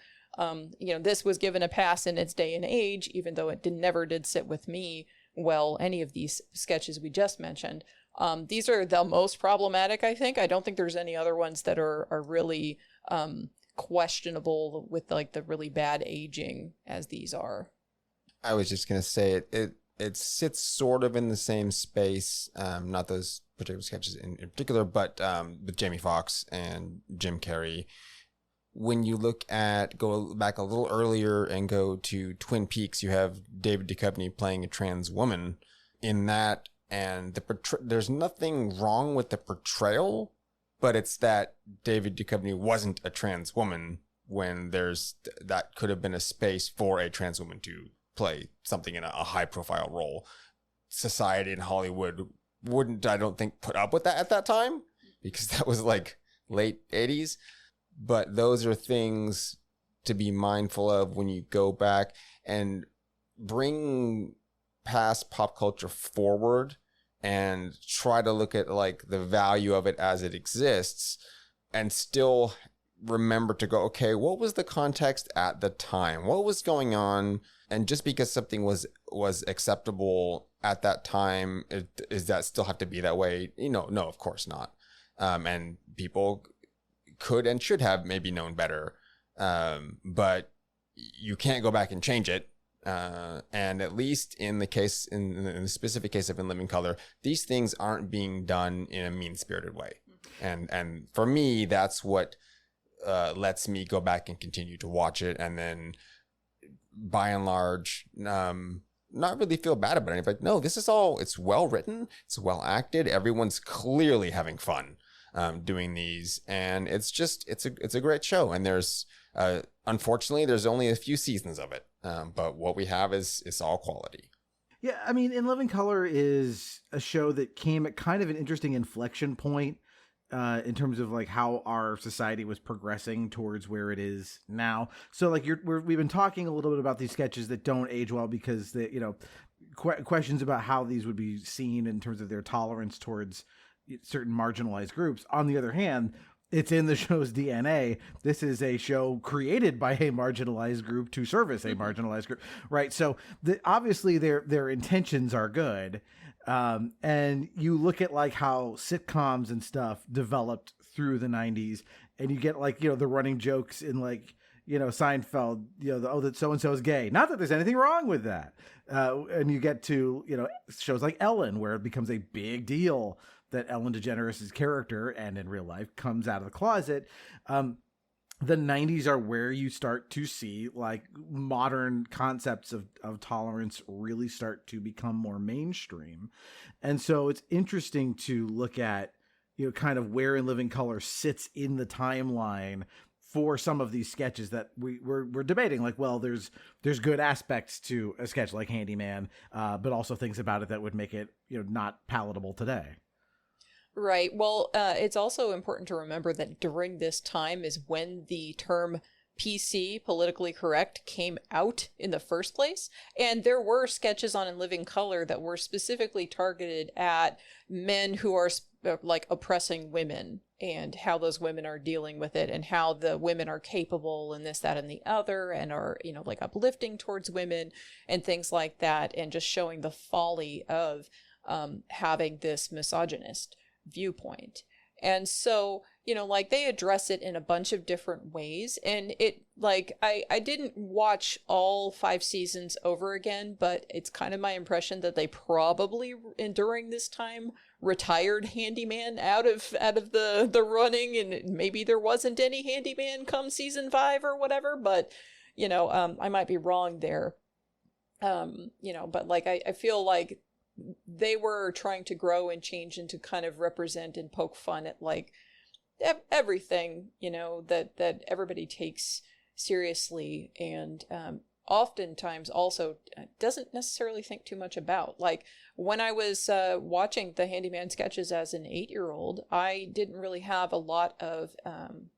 This was given a pass in its day and age, even though it never did sit with me well, any of these sketches we just mentioned. These are the most problematic, I think. I don't think there's any other ones that are really questionable with like the really bad aging as these are. I was just going to say it sits sort of in the same space, not those particular sketches in particular, but with Jamie Foxx and Jim Carrey. When you go back a little earlier and go to Twin Peaks, you have David Duchovny playing a trans woman in that, and there's nothing wrong with the portrayal, but it's that David Duchovny wasn't a trans woman when that could have been a space for a trans woman to play something in a high profile role. Society in Hollywood wouldn't, I don't think, put up with that at that time, because that was like late 80s. But those are things to be mindful of when you go back and bring past pop culture forward and try to look at like the value of it as it exists, and still remember to go, okay, what was the context at the time? What was going on? And just because something was acceptable at that time, does that still have to be that way? No, of course not. And people could and should have maybe known better. But you can't go back and change it. And at least in the specific case of In Living Color, these things aren't being done in a mean-spirited way. And for me, that's what lets me go back and continue to watch it, and then by and large not really feel bad about it. But no, it's well written, it's well acted, everyone's clearly having fun doing these, and it's a great show. And there's unfortunately there's only a few seasons of it, but what we have is all quality. Yeah, I mean, In Living Color is a show that came at kind of an interesting inflection point in terms of like how our society was progressing towards where it is now. So like we've been talking a little bit about these sketches that don't age well because they, you know, questions about how these would be seen in terms of their tolerance towards certain marginalized groups. On the other hand, it's in the show's DNA. This is a show created by a marginalized group to service a marginalized group, right? So obviously their intentions are good. And you look at like how sitcoms and stuff developed through the 90s, and you get like, you know, the running jokes in like, you know, Seinfeld, you know, that so-and-so is gay. Not that there's anything wrong with that. And you get to, you know, shows like Ellen, where it becomes a big deal that Ellen DeGeneres' character, and in real life, comes out of the closet. The 90s are where you start to see like modern concepts of tolerance really start to become more mainstream. And so it's interesting to look at, you know, kind of where in Living Color sits in the timeline for some of these sketches that we're debating. Like, well, there's good aspects to a sketch like Handyman, but also things about it that would make it, you know, not palatable today. Right. Well, it's also important to remember that during this time is when the term PC, politically correct, came out in the first place. And there were sketches on In Living Color that were specifically targeted at men who are like oppressing women and how those women are dealing with it and how the women are capable and this, that, and the other, and are, you know, like uplifting towards women and things like that, and just showing the folly of having this misogynist viewpoint. And so, you know, like they address it in a bunch of different ways. And it, like, I didn't watch all 5 seasons over again, but it's kind of my impression that they probably during this time retired Handyman out of the running, and maybe there wasn't any Handyman come season 5 or whatever, but you know, I might be wrong there. You know, but like I feel like they were trying to grow and change and to kind of represent and poke fun at like everything, you know, that everybody takes seriously, and oftentimes also doesn't necessarily think too much about. Like when I was watching the Handyman sketches as an 8-year-old, I didn't really have a lot of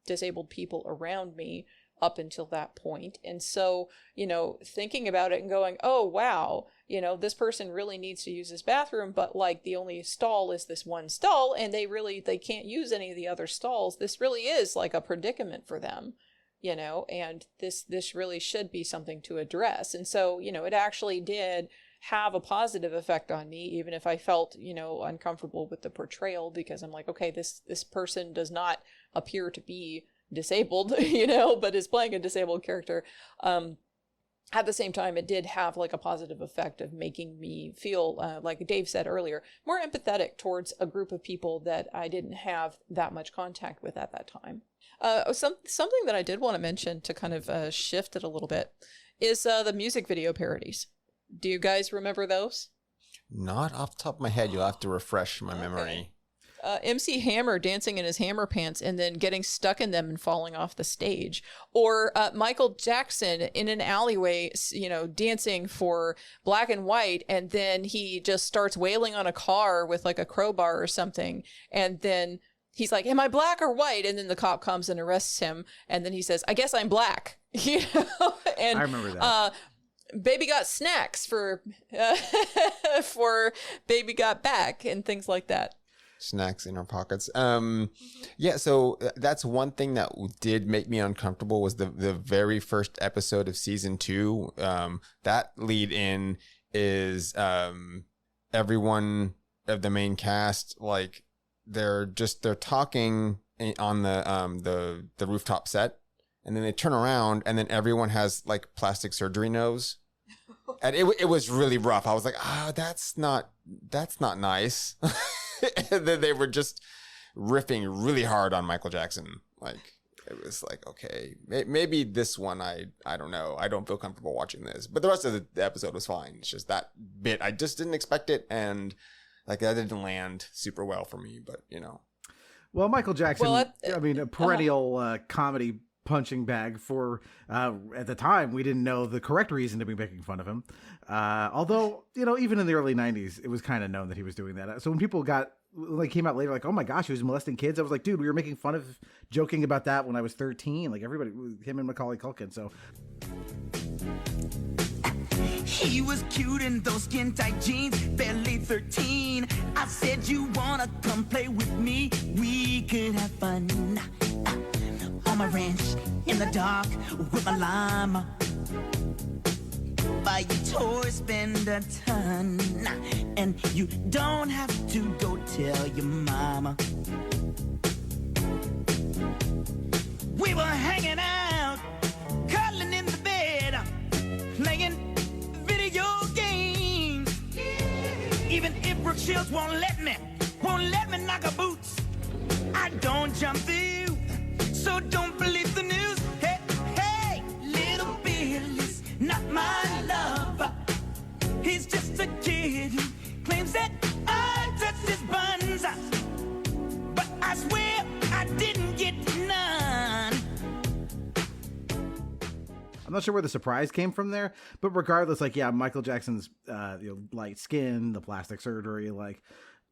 disabled people around me up until that point. And so, you know, thinking about it and going, oh, wow, you know, this person really needs to use this bathroom, but like the only stall is this one stall, and they can't use any of the other stalls. This really is like a predicament for them, you know, and this really should be something to address. And so, you know, it actually did have a positive effect on me, even if I felt, you know, uncomfortable with the portrayal, because I'm like, okay, this person does not appear to be disabled, you know, but is playing a disabled character. At the same time, it did have like a positive effect of making me feel, like Dave said earlier, more empathetic towards a group of people that I didn't have that much contact with at that time. Something that I did want to mention to kind of shift it a little bit is the music video parodies. Do you guys remember those? Not off the top of my head. You'll have to refresh my memory. MC Hammer dancing in his hammer pants and then getting stuck in them and falling off the stage. Or Michael Jackson in an alleyway, you know, dancing for Black and White, and then he just starts wailing on a car with like a crowbar or something. And then he's like, am I black or white? And then the cop comes and arrests him. And then he says, I guess I'm black. You know? And I remember that. Baby got snacks for Baby Got Back and things like that. Snacks in our pockets. Yeah, so that's one thing that did make me uncomfortable was the very first episode of season 2. That lead in is everyone of the main cast, like they're talking on the rooftop set, and then they turn around and then everyone has like plastic surgery nose. And it was really rough. I was like, that's not nice. And then they were just riffing really hard on Michael Jackson. Like, it was like, okay, maybe this one, I don't know. I don't feel comfortable watching this. But the rest of the episode was fine. It's just that bit, I just didn't expect it. And like, that didn't land super well for me, but you know. Well, Michael Jackson, I mean, a perennial comedy punching bag for, at the time, we didn't know the correct reason to be making fun of him. Although, you know, even in the early 90s, it was kind of known that he was doing that. So when people got like came out later, like, oh my gosh, he was molesting kids. I was like, dude, we were making fun of, joking about that when I was 13. Like everybody, him and Macaulay Culkin. So he was cute in those skin tight jeans, barely 13. I said, you wanna come play with me? We could have fun on my ranch in the dark with my llama. Buy you toys, spend a ton, and you don't have to go tell your mama. We were hanging out, cuddling in the bed, playing video games. Even if Brooke Shields won't let me knock her boots, I don't jump through, so don't believe the news. Hey, hey, little Billy's not my lover. He's just a kid who claims that I touched his buns, but I swear I didn't get none. I'm not sure where the surprise came from there, but regardless, like, yeah, Michael Jackson's light skin, the plastic surgery, like,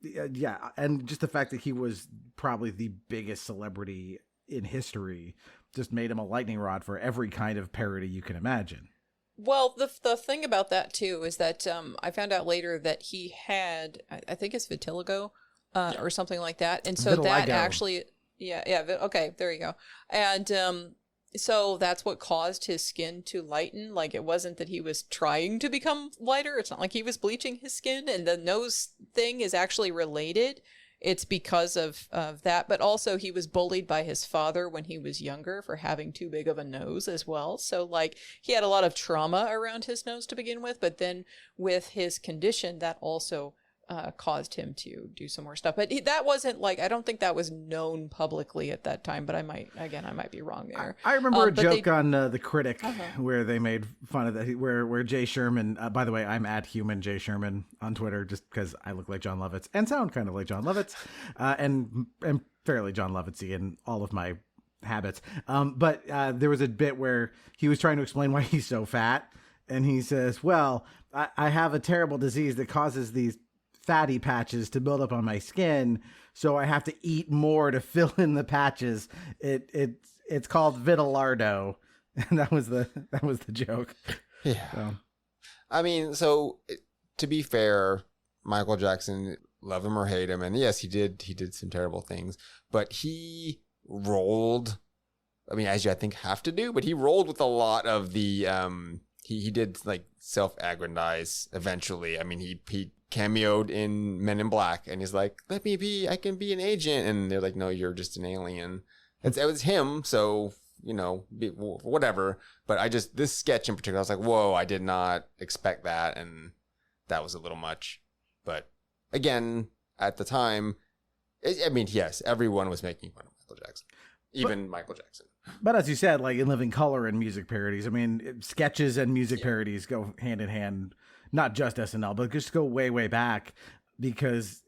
yeah, and just the fact that he was probably the biggest celebrity in history just made him a lightning rod for every kind of parody you can imagine. Well, the thing about that too is that I found out later that he had, I think it's vitiligo or something like that, and so that actually, okay, there you go, and so that's what caused his skin to lighten. Like, it wasn't that he was trying to become lighter. It's not like he was bleaching his skin, and the nose thing is actually related. It's because of that, but also he was bullied by his father when he was younger for having too big of a nose as well. So, like, he had a lot of trauma around his nose to begin with, but then with his condition, that also caused him to do some more stuff. But that wasn't, like, I don't think that was known publicly at that time, but I might be wrong there. I remember a joke on The Critic where they made fun of that, where Jay Sherman, by the way, I'm at human Jay Sherman on Twitter just because I look like John Lovitz and sound kind of like John Lovitz, and fairly John Lovitz-y in all of my habits. But there was a bit where he was trying to explain why he's so fat, and he says, well, I have a terrible disease that causes these fatty patches to build up on my skin, so I have to eat more to fill in the patches. It's called vitilardo, and that was the joke. Yeah. So. I mean, so to be fair, Michael Jackson, love him or hate him, and yes, he did some terrible things, but he rolled, I mean, as you I think have to do, but he rolled with a lot of the he did like self-aggrandize eventually. I mean, he cameoed in Men in Black, and he's like, let me be, I can be an agent, and they're like, no, you're just an alien. It was him, so, you know, whatever. But this sketch in particular, I was like, whoa, I did not expect that, and that was a little much. But again, at the time, I mean, yes, everyone was making fun of Michael Jackson, even Michael Jackson. But as you said, like in Living Color and music parodies, I mean, sketches and music parodies go hand in hand. Not just SNL, but just go way, way back, because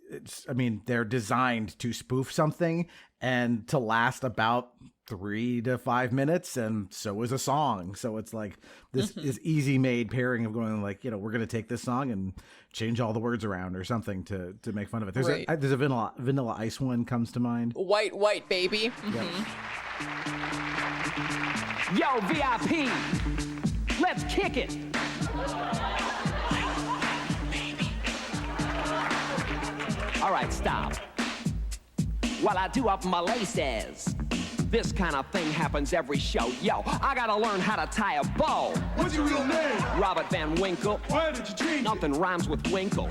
they're designed to spoof something and to last about 3 to 5 minutes. And so is a song. So it's like this is easy made pairing of going like, we're going to take this song and change all the words around or something to make fun of it. There's a Vanilla Ice one comes to mind. White baby. Yo, VIP, let's kick it. All right, stop. While I do up my laces, this kind of thing happens every show. Yo, I gotta learn how to tie a bow. What's your real name? Robert Van Winkle. Why did you change Nothing rhymes with Winkle.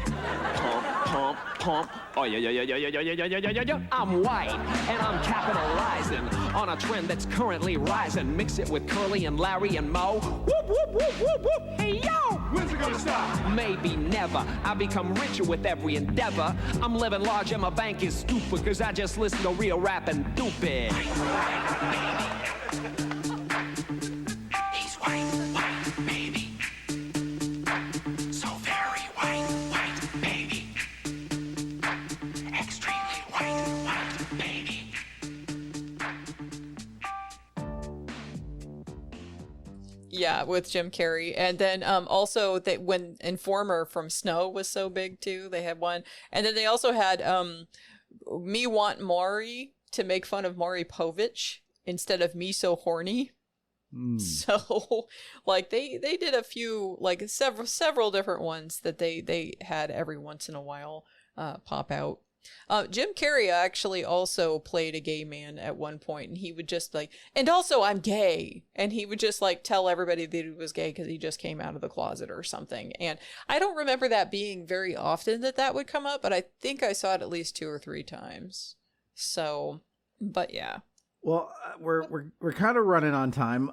Pump, pump, pump. Oh, yeah. I'm white, and I'm capitalizing on a trend that's currently rising. Mix it with Curly and Larry and Moe. Whoop, whoop, whoop, whoop, whoop. Hey, yo! When's it gonna stop? Maybe never. I become richer with every endeavor. I'm living large and my bank is stupid, cause I just listen to real rap and stupid. He's white, baby. So very white, baby. Extremely white, baby. Yeah, Yeah, with Jim Carrey. And then also that when Informer from Snow was so big too, they had one. And then they also had Me Want Maury to make fun of Maury Povich instead of Me So Horny. So like they did a few, like several different ones that they had every once in a while pop out. Jim Carrey actually also played a gay man at one point, and he would just like, and also I'm gay, and he would just like tell everybody that he was gay because he just came out of the closet or something. And I don't remember that being very often that would come up, but I think I saw it at least 2 or 3 times. So, but yeah. Well, we're kind of running on time,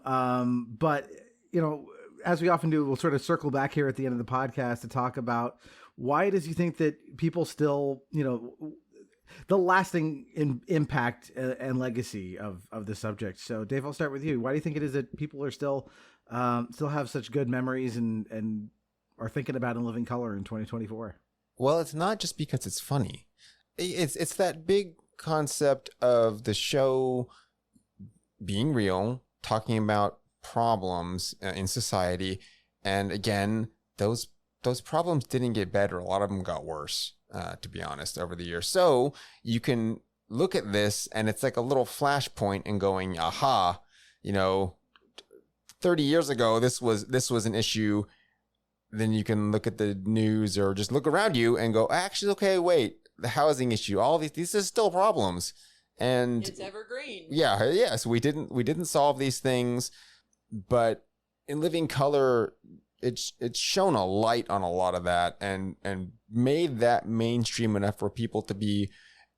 but you know, as we often do, we'll sort of circle back here at the end of the podcast to talk about why it is you think that people still, you know, the lasting impact and legacy of the subject. So, Dave, I'll start with you. Why do you think it is that people are still have such good memories and are thinking about in Living Color in 2024? Well, it's not just because it's funny. It's that big concept of the show being real, talking about problems in society, and again, those problems didn't get better. A lot of them got worse, to be honest, over the years. So you can look at this, and it's like a little flashpoint and going, aha, you know, 30 years ago, this was an issue. Then you can look at the news or just look around you and go, actually, okay, wait. The housing issue, all these are still problems, and it's evergreen. Yeah. So we didn't solve these things, but in Living Color, it's shown a light on a lot of that, and made that mainstream enough for people to be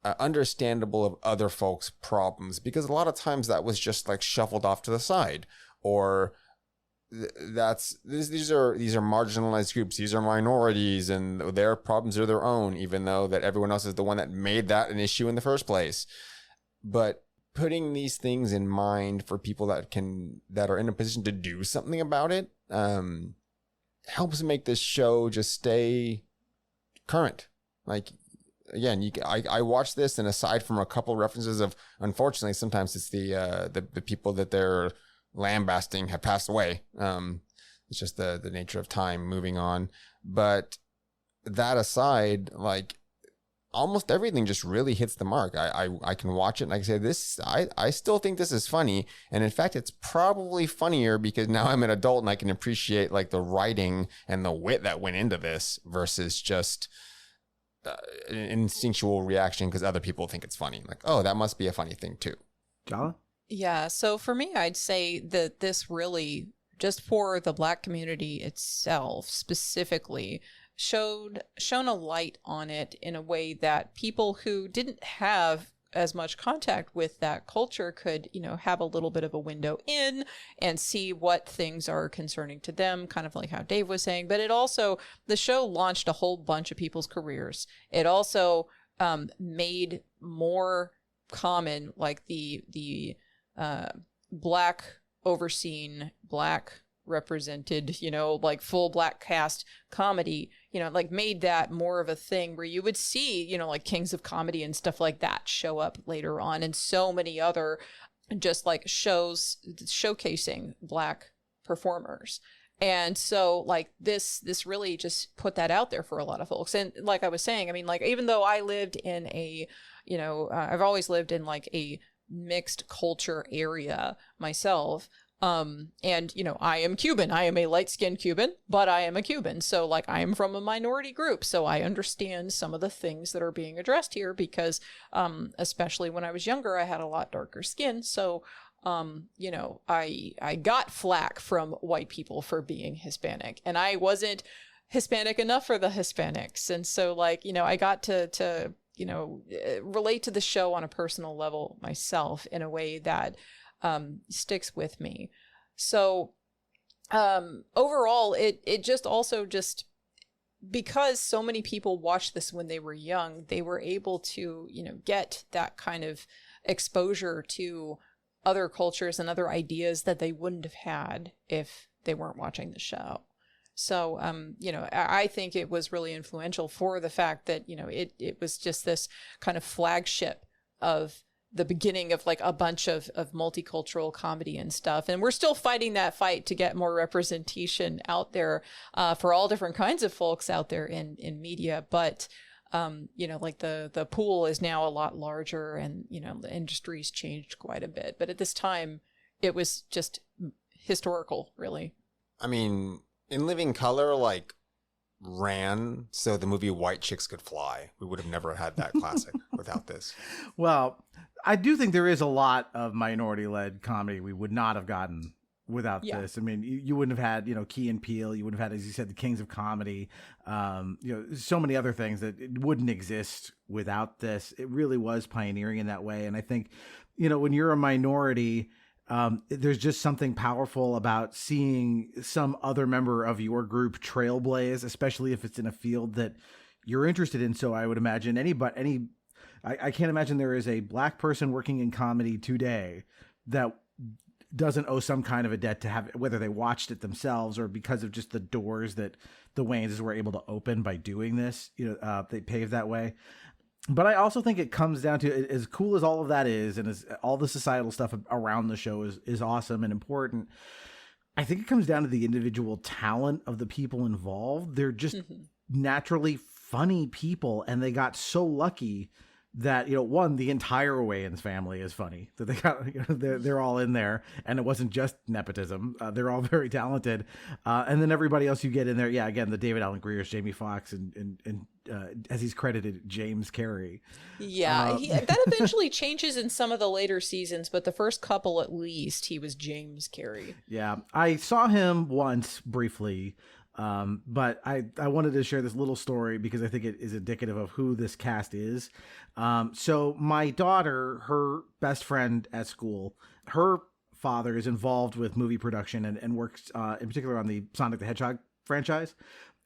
understandable of other folks' problems, because a lot of times that was just like shuffled off to the side, or these are marginalized groups, these are minorities, and their problems are their own, even though that everyone else is the one that made that an issue in the first place. But putting these things in mind for people that are in a position to do something about it helps make this show just stay current. Like, again, I watched this, and aside from a couple references of, unfortunately, sometimes it's the people that they're lambasting have passed away. It's just the nature of time moving on. But that aside, like, almost everything just really hits the mark. I can watch it and I can say I still think this is funny. And in fact, it's probably funnier because now I'm an adult and I can appreciate like the writing and the wit that went into this versus just an instinctual reaction because other people think it's funny. Like, oh, that must be a funny thing too. Jala? Yeah, so for me, I'd say that this really, just for the Black community itself specifically, shown a light on it in a way that people who didn't have as much contact with that culture could, you know, have a little bit of a window in and see what things are concerning to them, kind of like how Dave was saying. But it also, the show launched a whole bunch of people's careers. It also made more common, like the Black overseen, Black represented, you know, like full Black cast comedy, you know, like made that more of a thing where you would see, you know, like Kings of Comedy and stuff like that show up later on, and so many other just like shows showcasing Black performers. And so like this really just put that out there for a lot of folks. And like I was saying, I mean, like, even though I lived in a, you know, I've always lived in like a mixed culture area myself. And, you know, I am Cuban. I am a light-skinned Cuban, but I am a Cuban. So, like, I am from a minority group. So I understand some of the things that are being addressed here because, especially when I was younger, I had a lot darker skin. So, you know, I got flack from white people for being Hispanic, and I wasn't Hispanic enough for the Hispanics. And so, like, you know, I got to you know, relate to the show on a personal level myself in a way that sticks with me. So overall, it just also just, because so many people watched this when they were young, they were able to, you know, get that kind of exposure to other cultures and other ideas that they wouldn't have had if they weren't watching the show. So, you know, I think it was really influential for the fact that, you know, it was just this kind of flagship of the beginning of like a bunch of multicultural comedy and stuff. And we're still fighting that fight to get more representation out there for all different kinds of folks out there in media. But, you know, like the pool is now a lot larger and, you know, the industry's changed quite a bit. But at this time, it was just historical, really. I mean, in Living Color, like, ran so the movie White Chicks Could Fly. We would have never had that classic without this. Well, I do think there is a lot of minority-led comedy we would not have gotten without this. I mean, you wouldn't have had, you know, Key and Peele. You wouldn't have had, as you said, the Kings of Comedy. You know, so many other things that it wouldn't exist without this. It really was pioneering in that way. And I think, you know, when you're a minority, there's just something powerful about seeing some other member of your group trailblaze, especially if it's in a field that you're interested in. So I would imagine I can't imagine there is a Black person working in comedy today that doesn't owe some kind of a debt to have, whether they watched it themselves or because of just the doors that the Wayans were able to open by doing this. You know, they paved that way. But I also think it comes down to, as cool as all of that is, and as all the societal stuff around the show is awesome and important, I think it comes down to the individual talent of the people involved. They're just naturally funny people, and they got so lucky that, you know, one, the entire Wayans family is funny, that they got, you know, they're all in there, and it wasn't just nepotism. They're all very talented. And then everybody else you get in there. Yeah. Again, the David Allen Greer's, Jamie Foxx, and as he's credited, James Carey. Yeah. That eventually changes in some of the later seasons, but the first couple, at least, he was James Carey. Yeah. I saw him once briefly. But I wanted to share this little story because I think it is indicative of who this cast is. So my daughter, her best friend at school, her father is involved with movie production and works in particular on the Sonic the Hedgehog franchise.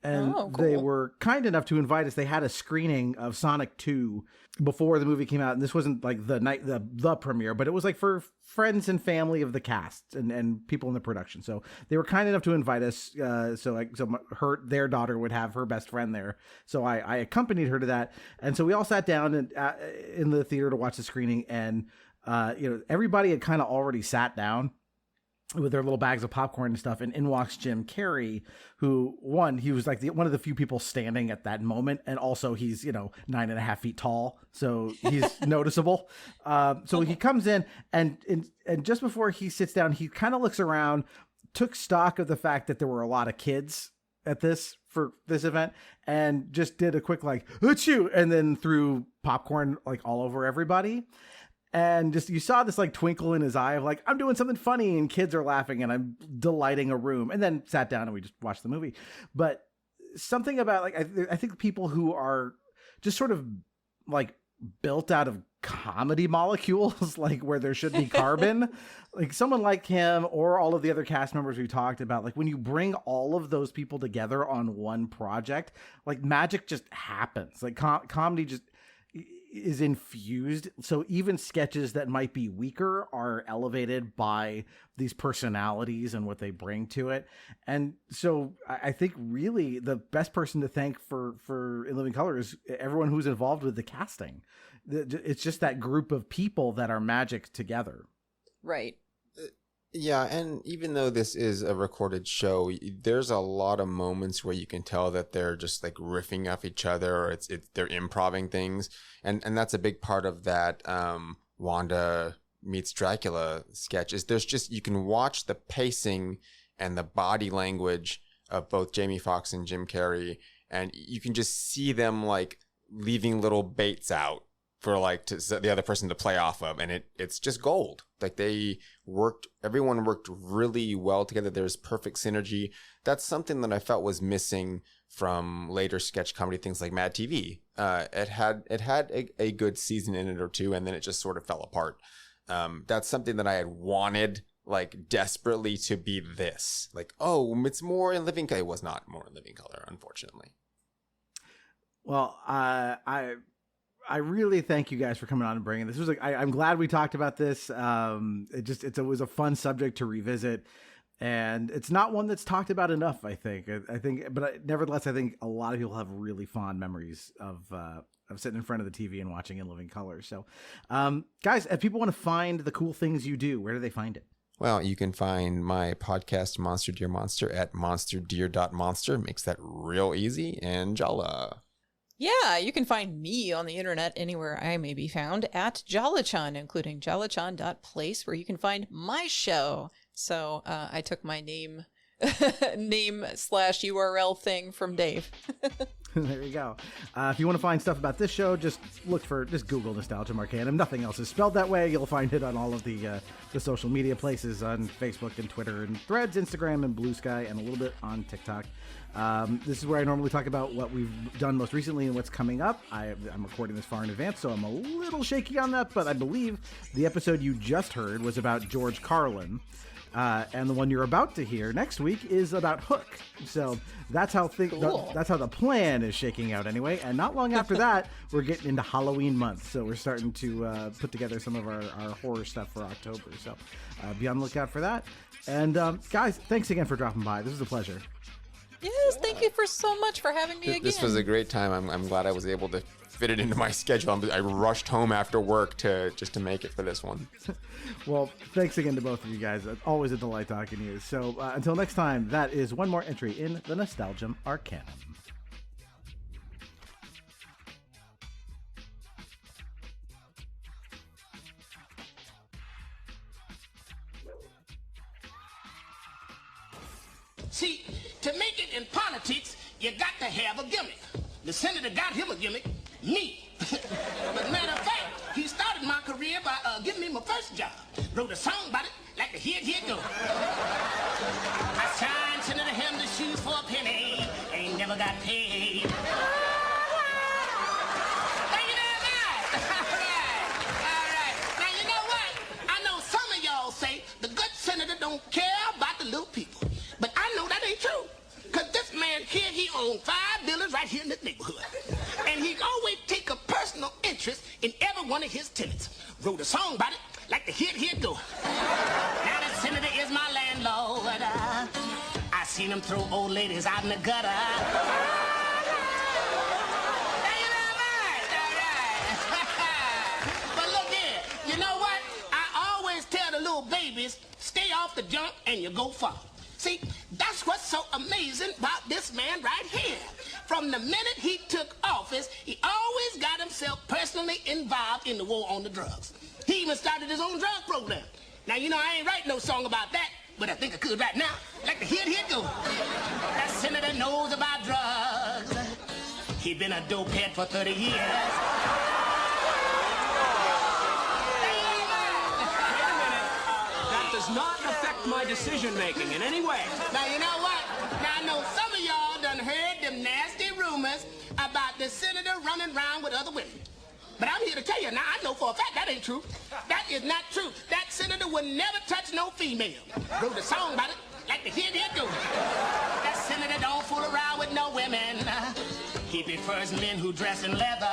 And they were kind enough to invite us. They had a screening of Sonic 2 before the movie came out. And this wasn't like the night, the premiere, but it was like for friends and family of the cast and people in the production. So they were kind enough to invite us. Their daughter would have her best friend there. So I accompanied her to that. And so we all sat down in the theater to watch the screening. And, you know, everybody had kind of already sat down with their little bags of popcorn and stuff, and in walks Jim Carrey, who, he was like one of the few people standing at that moment, and also he's, you know, 9.5 feet tall, so he's noticeable. So he comes in, and just before he sits down, he kind of looks around, took stock of the fact that there were a lot of kids for this event, and just did a quick like "Achoo!" and then threw popcorn like all over everybody. And just, you saw this like twinkle in his eye of like, I'm doing something funny and kids are laughing and I'm delighting a room, and then sat down and we just watched the movie. But something about like, I think people who are just sort of like built out of comedy molecules, like where there should be carbon, like someone like him or all of the other cast members we talked about, like when you bring all of those people together on one project, like magic just happens. Like comedy just is infused. So even sketches that might be weaker are elevated by these personalities and what they bring to it. And so I think really the best person to thank for In Living Color is everyone who's involved with the casting. It's just that group of people that are magic together. Right. Yeah, and even though this is a recorded show, there's a lot of moments where you can tell that they're just like riffing off each other, or they're improvising things, and that's a big part of that Wanda meets Dracula sketch. Is there's just, you can watch the pacing and the body language of both Jamie Foxx and Jim Carrey, and you can just see them like leaving little baits out for like the other person to play off of, and it's just gold. Like everyone worked really well together. There's perfect synergy. That's something that I felt was missing from later sketch comedy things like Mad TV. It had a good season in it or two, and then it just sort of fell apart. That's something that I had wanted like desperately to be this. Like, oh, it's more in Living Color. It was not more in Living Color, unfortunately. Well, I really thank you guys for coming on and bringing this. I'm glad we talked about this. It was a fun subject to revisit. And it's not one that's talked about enough, I think. Nevertheless, I think a lot of people have really fond memories of sitting in front of the TV and watching in living color. So, guys, if people want to find the cool things you do, where do they find it? Well, you can find my podcast, Monster Dear Monster, at monsterdear.monster. Makes that real easy. And Jala. Yeah, you can find me on the internet anywhere I may be found at Jala-Chan, including Jala-Chan.Place, where you can find my show. So I took my name /URL thing from Dave. There you go. If you want to find stuff about this show, just Google Nostalgia Arcanum. Nothing else is spelled that way. You'll find it on all of the social media places on Facebook and Twitter and Threads, Instagram and BlueSky, and a little bit on TikTok. This is where I normally talk about what we've done most recently and what's coming up. I'm recording this far in advance, so I'm a little shaky on that, but I believe the episode you just heard was about George Carlin. And the one you're about to hear next week is about Hook. So that's how that's how the plan is shaking out anyway. And not long after that, we're getting into Halloween month. So we're starting to put together some of our horror stuff for October. So be on the lookout for that. And guys, thanks again for dropping by. This was a pleasure. Yes, thank you so much for having me again. This was a great time. I'm glad I was able to fit it into my schedule. I rushed home after work just to make it for this one. Well, thanks again to both of you guys. It's always a delight talking to you. So until next time, that is one more entry in the Nostalgia Arcanum. See, to make it in politics, you got to have a gimmick. The senator got him a gimmick, me. But matter of fact, he started my career by giving me my first job. Wrote a song about it, like the here go. I signed Senator Hamlin's shoes for a penny, ain't never got paid. Thank you very much. All right. Now, you know what? I know some of y'all say the good senator don't care about the little people. But I know that ain't true. Because this man here, he owns 5 buildings right here in this neighborhood. And he always take a personal interest in every one of his tenants. Wrote a song about it, like the here go. Now the senator is my landlord. I seen him throw old ladies out in the gutter. Thank you very much. All right. But look here, you know what? I always tell the little babies, stay off the junk and you go far. See, that's what's so amazing about this man right here. From the minute he took office, he always got himself personally involved in the war on the drugs. He even started his own drug program. Now, you know, I ain't writing no song about that, but I think I could right now. Like the here go. That senator knows about drugs. He been a dope head for 30 years. Does not affect my decision making in any way. Now, you know what? Now, I know some of y'all done heard them nasty rumors about the senator running around with other women. But I'm here to tell you, now I know for a fact that ain't true. That is not true. That senator would never touch no female. Wrote a song about it, like the here go. That senator don't fool around with no women. He prefers men who dress in leather.